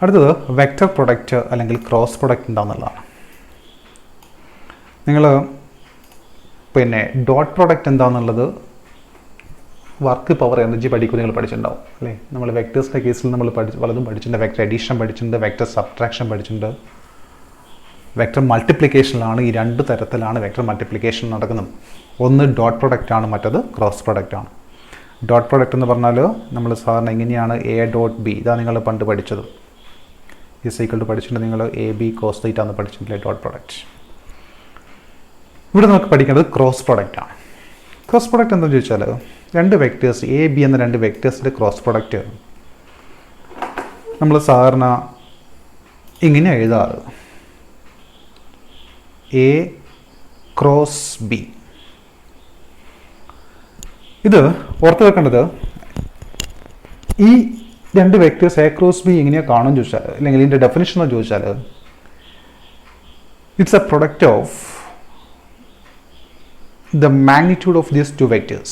അടുത്തത് വെക്റ്റർ പ്രൊഡക്റ്റ് അല്ലെങ്കിൽ ക്രോസ് പ്രൊഡക്റ്റ് എന്താണെന്നുള്ളതാണ്. നിങ്ങൾ പിന്നെ ഡോട്ട് പ്രൊഡക്റ്റ് എന്താണെന്നുള്ളത് വർക്ക് പവർ എനർജി പഠിക്കുക നിങ്ങൾ പഠിച്ചിട്ടുണ്ടാവും അല്ലേ. നമ്മൾ വെക്ടേഴ്സിൻ്റെ കേസിൽ നമ്മൾ പലതും പഠിച്ചിട്ടുണ്ട്. വെക്ടർ എഡീഷൻ പഠിച്ചിട്ടുണ്ട്, വെക്ടർ സബ്ട്രാക്ഷൻ പഠിച്ചിട്ടുണ്ട്. വെക്ടർ മൾട്ടിപ്ലിക്കേഷനിലാണ്, ഈ രണ്ട് തരത്തിലാണ് വെക്ടർ മൾട്ടിപ്ലിക്കേഷൻ നടക്കുന്നത്. ഒന്ന് ഡോട്ട് പ്രൊഡക്റ്റ് ആണ്, മറ്റത് ക്രോസ് പ്രൊഡക്റ്റ് ആണ്. ഡോട്ട് പ്രൊഡക്റ്റ് എന്ന് പറഞ്ഞാൽ നമ്മൾ സാധാരണ എങ്ങനെയാണ് എ ഡോട്ട് ബി, ഇതാണ് നിങ്ങൾ പണ്ട് പഠിച്ചത്. ഈ സൈക്കിൾ പഠിച്ചിട്ടുണ്ട് നിങ്ങൾ, എ ബി കോസ് തീറ്റ എന്ന് പഠിച്ചിട്ടില്ലേ ഡോട്ട് പ്രൊഡക്റ്റ്. ഇവിടെ നമുക്ക് പഠിക്കേണ്ടത് ക്രോസ് പ്രൊഡക്റ്റ് ആണ്. ക്രോസ് പ്രൊഡക്റ്റ് എന്താണെന്ന് ചോദിച്ചാൽ രണ്ട് വെക്ടേഴ്സ് എ ബി എന്ന രണ്ട് വെക്ടേഴ്സിൻ്റെ ക്രോസ് പ്രൊഡക്റ്റ് നമ്മൾ സാധാരണ ഇങ്ങനെ എഴുതാറ്, എ ക്രോസ് ബി. ഇത് ഓർത്ത് വെക്കേണ്ടത്, ഈ രണ്ട് വെക്ടേഴ്സ് എ ക്രോസ് ബി എങ്ങനെയാണ് കാണുമെന്ന് ചോദിച്ചാൽ, അല്ലെങ്കിൽ ഇതിൻ്റെ ഡെഫിനിഷൻ എന്ന് ചോദിച്ചാൽ, it's A product of the magnitude of these two vectors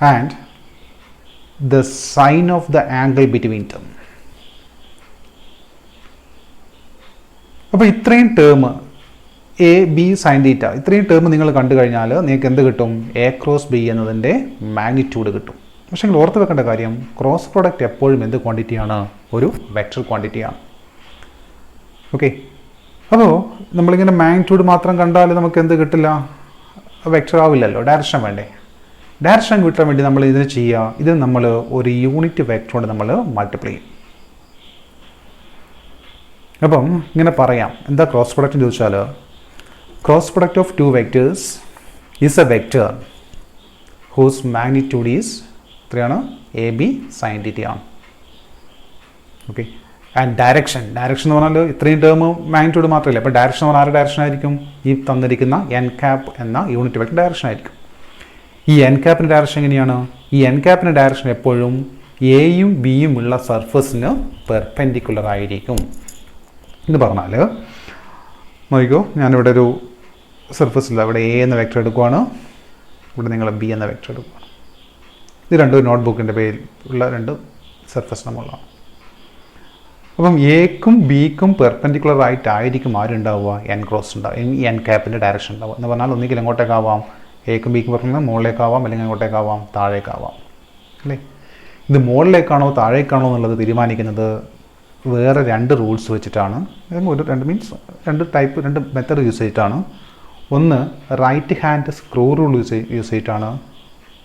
and the sine of the angle between them. അപ്പോൾ ഇത്രയും ടേം എ ബി സൈൻ തീറ്റ, ഇത്രയും ടേം നിങ്ങൾ കണ്ടു കഴിഞ്ഞാൽ നിങ്ങൾക്ക് എന്ത് കിട്ടും, എ ക്രോസ് ബി എന്നതിൻ്റെ മാഗ്നിറ്റ്യൂഡ് കിട്ടും. പക്ഷേ നിങ്ങൾ ഓർത്ത് വെക്കേണ്ട കാര്യം, ക്രോസ് പ്രോഡക്റ്റ് എപ്പോഴും എന്ത് ക്വാണ്ടിറ്റിയാണ്, ഒരു വെക്റ്റർ ക്വാണ്ടിറ്റിയാണ്. ഓക്കെ, അപ്പോൾ നമ്മളിങ്ങനെ മാഗ്നിറ്റ്യൂഡ് മാത്രം കണ്ടാൽ നമുക്ക് എന്ത് കിട്ടില്ല, വെക്റ്റർ ആവില്ലല്ലോ, ഡയറക്ഷൻ വേണ്ടേ. ഡയറക്ഷൻ കിട്ടാൻ വേണ്ടി നമ്മൾ ഇതിന് ചെയ്യുക, ഇത് നമ്മൾ ഒരു യൂണിറ്റ് വെക്റ്റർ കൊണ്ട് നമ്മൾ മൾട്ടിപ്ലൈ ചെയ്യും. അപ്പം ഇങ്ങനെ പറയാം, എന്താ ക്രോസ് പ്രൊഡക്റ്റ് എന്ന് ചോദിച്ചാൽ, cross product of two vectors is a vector whose magnitude is എത്രയാണ്, എ ബി സൈൻ തീറ്റ ആണ്. ഓക്കെ, ആൻഡ് ഡയറക്ഷൻ എന്ന് പറഞ്ഞാൽ ഇത്രയും ടേം മാഗ്നിറ്റ്യൂഡ് മാത്രമല്ല, അപ്പോൾ ഡയറക്ഷൻ എന്ന് പറഞ്ഞാൽ ആരുടെ ഡയറക്ഷൻ ആയിരിക്കും, ഈ തന്നിരിക്കുന്ന എൻ ക്യാപ്പ് എന്ന യൂണിറ്റ് വെക്റ്റർ ഡയറക്ഷൻ ആയിരിക്കും. ഈ എൻ ക്യാപ്പിൻ്റെ ഡയറക്ഷൻ എങ്ങനെയാണ്? ഈ എൻ ക്യാപ്പിൻ്റെ ഡയറക്ഷൻ എപ്പോഴും എയും ബിയും ഉള്ള സർഫസിന് പെർപെൻഡിക്കുലർ ആയിരിക്കും എന്ന് പറഞ്ഞാൽ, നോക്കിക്കോ, ഞാനിവിടെ ഒരു സർഫസില്ല, ഇവിടെ എ എന്ന വെക്ടർ എടുക്കുവാണ്, ഇവിടെ നിങ്ങൾ ബി എന്ന വെക്ടർ എടുക്കുകയാണ്. ഇത് രണ്ടും നോട്ട്ബുക്കിൻ്റെ പേരിൽ ഉള്ള രണ്ട് സർഫസ് നമ്മളുള്ളതാണ്. അപ്പം എക്കും ബിക്കും പെർപെൻഡിക്കുലർ ആയിട്ടായിരിക്കും ആരുണ്ടാവുക? എൻ ക്രോസ് ഉണ്ടാവും, എൻ ക്യാപ്പിൻ്റെ ഡയറക്ഷൻ ഉണ്ടാവുക എന്ന് പറഞ്ഞാൽ ഒന്നുകിൽ എങ്ങോട്ടേക്കാവാം, എക്കും ബിക്കും പറഞ്ഞാൽ മുകളിലേക്കാവാം, അല്ലെങ്കിൽ എങ്ങോട്ടേക്കാവാം, താഴേക്കാവാം അല്ലേ. ഇത് മുകളിലേക്കാണോ താഴേക്കാണോ എന്നുള്ളത് തീരുമാനിക്കുന്നത് വേറെ രണ്ട് റൂൾസ് വെച്ചിട്ടാണ്. രണ്ട് മെത്തേഡ് യൂസ് ചെയ്തിട്ടാണ്. ഒന്ന് right hand screw rule use ചെയ്തിട്ടാണ്,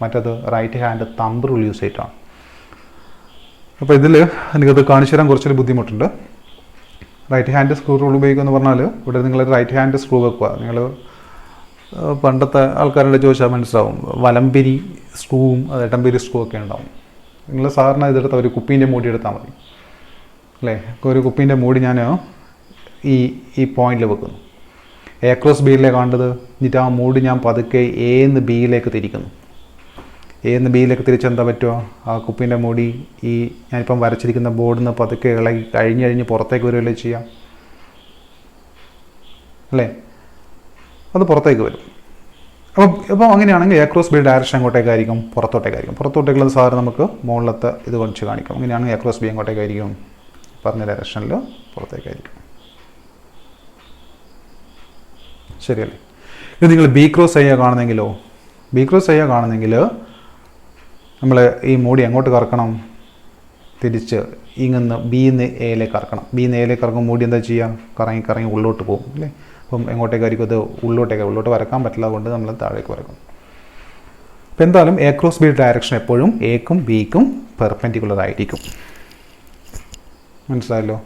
മറ്റത് right hand thumb rule use ചെയ്തിട്ടാണ്. അപ്പോൾ ഇതിൽ എനിക്കത് കാണിച്ചു തരാൻ കുറച്ചൊരു ബുദ്ധിമുട്ടുണ്ട്. റൈറ്റ് ഹാൻഡ് സ്ക്രൂ റൂൾ ഉപയോഗിക്കുക എന്ന് പറഞ്ഞാൽ, ഇവിടെ നിങ്ങൾ റൈറ്റ് ഹാൻഡ് സ്ക്രൂ വെക്കുക. നിങ്ങൾ പണ്ടത്തെ ആൾക്കാരുടെ ചോദിച്ചാൽ മനസ്സിലാവും, വലംപിരി സ്ക്രൂവും എട്ടംപിരി സ്ക്രൂ ഒക്കെ ഉണ്ടാവും. നിങ്ങൾ സാധാരണ ഇതെടുത്താൽ ഒരു കുപ്പീൻ്റെ മൂടി എടുത്താൽ മതി അല്ലേ. ഒരു കുപ്പീൻ്റെ മൂടി ഞാൻ ഈ പോയിന്റിൽ വെക്കുന്നു, എ ക്രോസ് ബിയിലേക്ക് കണ്ടത്, എന്നിട്ട് ആ മൂടി ഞാൻ പതുക്കെ എ എന്ന് ബിയിലേക്ക് തിരിക്കുന്നു. എ എന്ന് ബിയിലേക്ക് തിരിച്ചെന്താ പറ്റുമോ? ആ കുപ്പീൻ്റെ മൂടി ഈ ഞാനിപ്പം വരച്ചിരിക്കുന്ന ബോർഡിൽ നിന്ന് പതുക്കെ ഇളകി കഴിഞ്ഞ് പുറത്തേക്ക് വരുമല്ലോ ചെയ്യാം അല്ലേ, അത് പുറത്തേക്ക് വരും. അപ്പോൾ അങ്ങനെയാണെങ്കിൽ എ ക്രോസ് ബി ഡയറക്ഷൻ എങ്ങോട്ടേക്കായിരിക്കും? പുറത്തോട്ടേക്കായിരിക്കും. പുറത്തോട്ടേക്കുള്ളത് സാറ് നമുക്ക് മുകളിലത്തെ ഇത് കുറച്ച് കാണിക്കാം. അങ്ങനെയാണെങ്കിൽ എ ക്രോസ് ബി എങ്ങോട്ടേക്കായിരിക്കും? പറഞ്ഞ ഡയറക്ഷനിൽ പുറത്തേക്കായിരിക്കും. ശരിയല്ലേ? ഇത് നിങ്ങൾ ബി ക്രോസ് ഐ കാണുന്നെങ്കിലോ, ബി ക്രോസ് ഐ കാണുന്നെങ്കിൽ നമ്മൾ ഈ മൂടി എങ്ങോട്ട് കറക്കണം? തിരിച്ച് ഇങ്ങന്ന് ബിന്ന് എയിലേക്ക് കറക്കണം. ബിന്ന് എയിലേക്ക് കറക്കുമ്പോൾ മൂടി എന്താ ചെയ്യുക? കറങ്ങി ഉള്ളോട്ട് പോകും അല്ലേ. അപ്പം എങ്ങോട്ടേക്കായിരിക്കും? അത് ഉള്ളോട്ട് വരക്കാൻ പറ്റില്ല, അതുകൊണ്ട് നമ്മൾ താഴേക്ക് വരക്കും. അപ്പോൾ എന്തായാലും എ ക്രോസ് ബി ഡയറക്ഷൻ എപ്പോഴും എക്കും ബിക്കും പെർപെൻഡിക്കുലർ ആയിരിക്കും. മനസ്സിലായല്ലോ?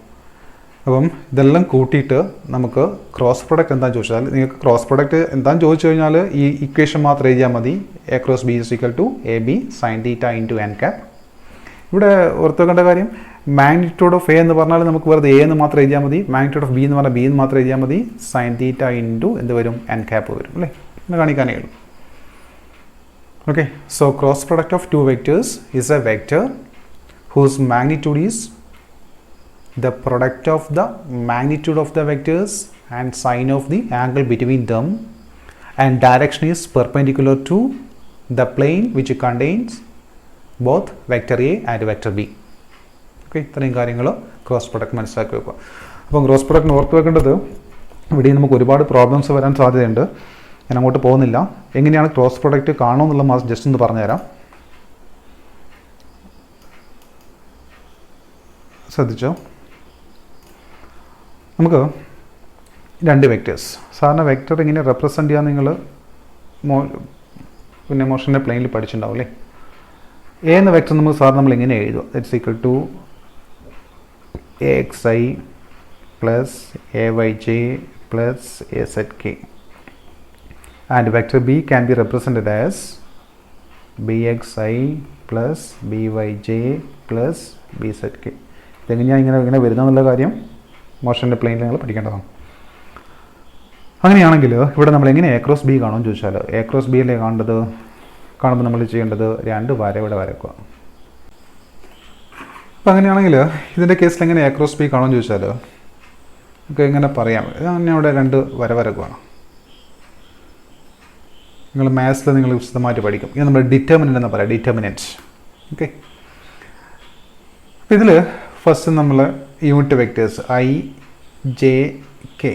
അപ്പം ഇതെല്ലാം കൂട്ടിയിട്ട് നമുക്ക് ക്രോസ് പ്രൊഡക്റ്റ് എന്താണെന്ന് ചോദിച്ചാൽ, നിങ്ങൾക്ക് ക്രോസ് പ്രൊഡക്റ്റ് എന്താണെന്ന് ചോദിച്ചു കഴിഞ്ഞാൽ ഈ ഇക്വേഷൻ മാത്രം എഴുതിയാൽ മതി. A cross b is equal to a b sine theta into n cap. ഇവിടെ ഓർത്ത് വെക്കേണ്ട കാര്യം, മാഗ്നിറ്റ്യൂഡ് ഓഫ് എ എന്ന് പറഞ്ഞാൽ നമുക്ക് വെറുതെ എ എന്ന് മാത്രം എഴുതിയാൽ മതി. മാഗ്നിറ്റ്യൂഡ് ഓഫ് ബി എന്ന് പറഞ്ഞാൽ ബി എന്ന് മാത്രം എഴുതിയാൽ മതി. സൈൻ തീറ്റ ഇൻറ്റു എന്ത് വരും? എൻ ക്യാപ്പ് വരും അല്ലേ. എന്ന് കാണിക്കാനേ ഉള്ളൂ. Okay, so cross product of two vectors is a vector whose magnitude is the product of the magnitude of the vectors and sine of the angle between them, and direction is perpendicular to the plane which contains both vector A and vector B. Okay, ഇത്രയും കാര്യങ്ങൾ cross product മനസ്സിലാക്കി വെക്കുക. അപ്പം cross product ഓർത്ത് വെക്കേണ്ടത്, ഇവിടെ നമുക്ക് ഒരുപാട് പ്രോബ്ലംസ് വരാൻ സാധ്യതയുണ്ട്. ഞാൻ അങ്ങോട്ട് പോകുന്നില്ല. എങ്ങനെയാണ് ക്രോസ് പ്രൊഡക്റ്റ് കാണുമെന്നുള്ള ജസ്റ്റ് ഒന്ന് പറഞ്ഞുതരാം. ശ്രദ്ധിച്ചോ? നമുക്ക് രണ്ട് വെക്റ്റേഴ്സ്, സാധാരണ വെക്റ്റർ ഇങ്ങനെ റെപ്രസെൻ്റ് ചെയ്യാൻ നിങ്ങൾ മോഷൻ്റെ പ്ലെയിനിൽ പഠിച്ചിട്ടുണ്ടാവും അല്ലേ. എ എന്ന വെക്റ്റർ നമ്മൾ ഇങ്ങനെ എഴുതുക, that's equal to a x i plus a y j plus a z k, and vector b can be represented as b x i plus b y j plus b z k. ഇതെങ്ങനെയാണ് ഇങ്ങനെ വരുന്നതെന്നുള്ള കാര്യം മോഷൻ്റെ പ്ലെയിനിൽ നിങ്ങൾ പഠിക്കേണ്ടതാണ്. അങ്ങനെയാണെങ്കിൽ ഇവിടെ നമ്മൾ എങ്ങനെ A cross B കാണുമെന്ന് ചോദിച്ചാൽ, എ ക്രോസ് ബിയിലെ കാണുമ്പോൾ നമ്മൾ ചെയ്യേണ്ടത് രണ്ട് വര ഇവിടെ വരക്കുക. അപ്പോൾ അങ്ങനെയാണെങ്കിൽ ഇതിൻ്റെ കേസിൽ എങ്ങനെ എ ക്രോസ് ബി കാണുമെന്ന് ചോദിച്ചാൽ നമുക്ക് എങ്ങനെ പറയാം? അങ്ങനെ അവിടെ രണ്ട് വര വരക്കുകയാണ്. നിങ്ങൾ മാത്സിൽ നിങ്ങൾ വിശദമായിട്ട് പഠിക്കും. ഇത് നമ്മൾ ഡിറ്റർമിനൻ്റ് എന്ന് പറയാം, ഡിറ്റർമിനൻറ്റ്. ഓക്കെ, അപ്പോൾ ഇതിൽ ഫസ്റ്റ് നമ്മൾ unit vectors I J K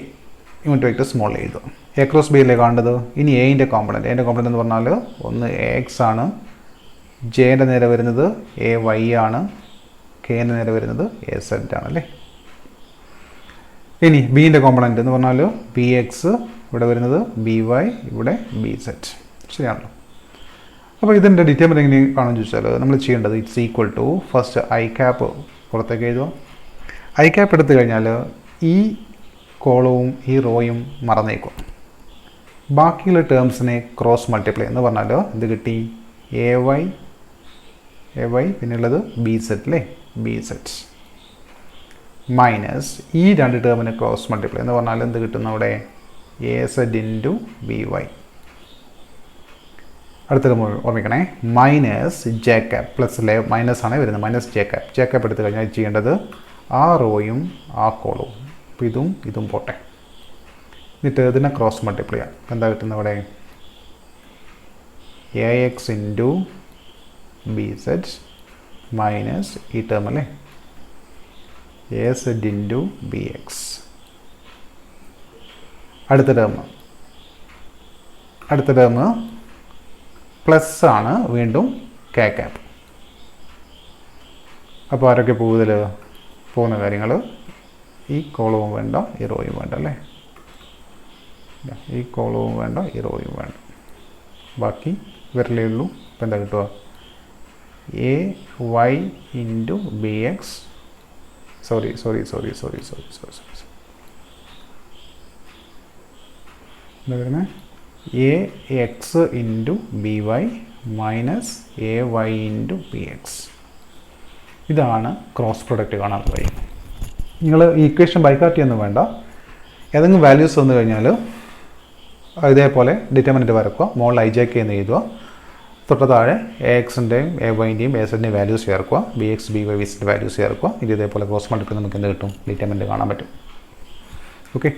unit vector small എഴുതും. എ ക്രോസ് ബിയിലെ കാണേണ്ടത് ഇനി എൻ്റെ കോമ്പണൻറ്റ് എന്ന് പറഞ്ഞാൽ ഒന്ന് എ എക്സ് ആണ്, ജെൻ്റെ നേരെ വരുന്നത് എ വൈ ആണ്, കെൻ്റെ നേരെ വരുന്നത് എ സെറ്റ് ആണ് അല്ലേ. ഇനി ബീൻ്റെ കോമ്പണൻറ്റ് എന്ന് പറഞ്ഞാൽ ബി എക്സ്, ഇവിടെ വരുന്നത് ബി വൈ, ഇവിടെ ബി സെറ്റ്. ശരിയാണല്ലോ? അപ്പോൾ ഇതിൻ്റെ ഡിറ്റർമിനൻ്റ് എങ്ങനെ കാണുമെന്ന് ചോദിച്ചാൽ നമ്മൾ ചെയ്യേണ്ടത് it's equal to first i cap പുറത്തേക്ക് എഴുതുക. ഐ ക്യാപ്പ് എടുത്തു കഴിഞ്ഞാൽ ഈ കോളവും ഈ റോയും മറന്നേക്കും. ബാക്കിയുള്ള ടേംസിനെ ക്രോസ് മൾട്ടിപ്ലൈ എന്ന് പറഞ്ഞാൽ എന്ത് കിട്ടി? എ വൈ പിന്നെയുള്ളത് ബി സെറ്റ് അല്ലേ, ബി സെറ്റ് മൈനസ് ഈ രണ്ട് ടേമിന് ക്രോസ് മൾട്ടിപ്ലൈ എന്ന് പറഞ്ഞാൽ എന്ത് കിട്ടുന്നു? അവിടെ a z into b y. അടുത്തത് ഓർമ്മിക്കണേ, മൈനസ് ജെ ക്യാപ് പ്ലസ്സിലെ മൈനസ് ആണ് വരുന്നത്, minus j cap. J cap എടുത്തു കഴിഞ്ഞാൽ ചെയ്യേണ്ടത് ആ റോയും ആ കോളവും, അപ്പോൾ ഇതും പോട്ടെ. എന്നിട്ട് ഇതിനെ ക്രോസ് മൾട്ടിപ്ലൈ ചെയ്യാം. എന്താ കിട്ടുന്നത് ഇവിടെ? A x into b z minus ഈ ടേം അല്ലേ, a z into b x. അടുത്ത ടേം പ്ലസ് ആണ്, വീണ്ടും കെ ക്യാപ്. അപ്പോൾ ആരൊക്കെ പോകുന്ന കാര്യങ്ങൾ, ഈ കോളവും വേണ്ട ഈ റോയും വേണ്ട അല്ലേ, ഈ കോളവും വേണ്ട ഈ റോയും വേണ്ട, ബാക്കി വരലേ ഉള്ളൂ. അപ്പോൾ എന്താ കിട്ടുക? A y into b x, sorry എന്താ വരുന്നത്? A x into b y minus a y into b x. ഇതാണ് ക്രോസ് പ്രൊഡക്റ്റ് കാണാൻ കഴിയും. നിങ്ങൾ ഈ ഇക്വേഷൻ ബൈക്കാർട്ട് ഒന്നും വേണ്ട, ഏതെങ്കിലും വാല്യൂസ് വന്നു കഴിഞ്ഞാൽ ഇതേപോലെ ഡിറ്റർമിനൻ്റ് വരക്കുക, മോൾ ഐ ജെ കെ എന്ന് എഴുതുക, തൊട്ട് താഴെ എ എക്സിൻ്റെയും എ വൈൻ്റെയും എ സെഡിൻ്റെയും വാല്യൂസ് ചേർക്കുക, ബി എക്സ് ബി വൈ വിസിൻ്റെ വാല്യൂസ് ചേർക്കുക. ഇതേപോലെ ക്രോസ് മൾട്ടിപ്ലൈ നമുക്ക് എന്ത് കിട്ടും? ഡിറ്റർമിനൻ്റ് കാണാൻ പറ്റും. ഓക്കെ,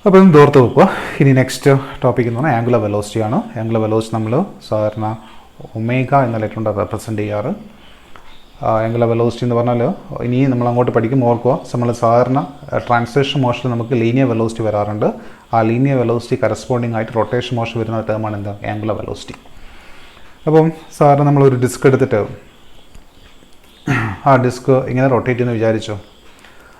അപ്പോൾ ഇത് ഓർത്ത് വെക്കുക. ഇനി നെക്സ്റ്റ് ടോപ്പിക് എന്ന് പറഞ്ഞാൽ ആംഗുലർ വെലോസിറ്റി ആണ്. ആംഗുലർ വെലോസിറ്റി നമ്മൾ സാധാരണ ഒമേഗ എന്ന ലെറ്റർ കൊണ്ട് റെപ്രസെൻറ്റ് ചെയ്യാറ്. ആംഗുലർ വെലോസിറ്റി എന്ന് പറഞ്ഞാൽ ഇനി നമ്മൾ അങ്ങോട്ട് പഠിക്കും, ഓർക്കുക, നമ്മൾ സാധാരണ ട്രാൻസ്ലേഷൻ മോഷനിൽ നമുക്ക് ലീനിയർ വെലോസിറ്റി വരാറുണ്ട്. ആ ലീനിയർ വെലോസിറ്റി കറസ്പോണ്ടിങ് ആയിട്ട് റൊട്ടേഷൻ മോഷൻ വരുന്ന ടേമാണ് എന്താ? Angular velocity. അപ്പം സാധാരണ നമ്മളൊരു ഡിസ്ക് എടുത്തിട്ട് ആ ഡിസ്ക് ഇങ്ങനെ റൊട്ടേറ്റ് ചെയ്യുന്നു വിചാരിച്ചോ.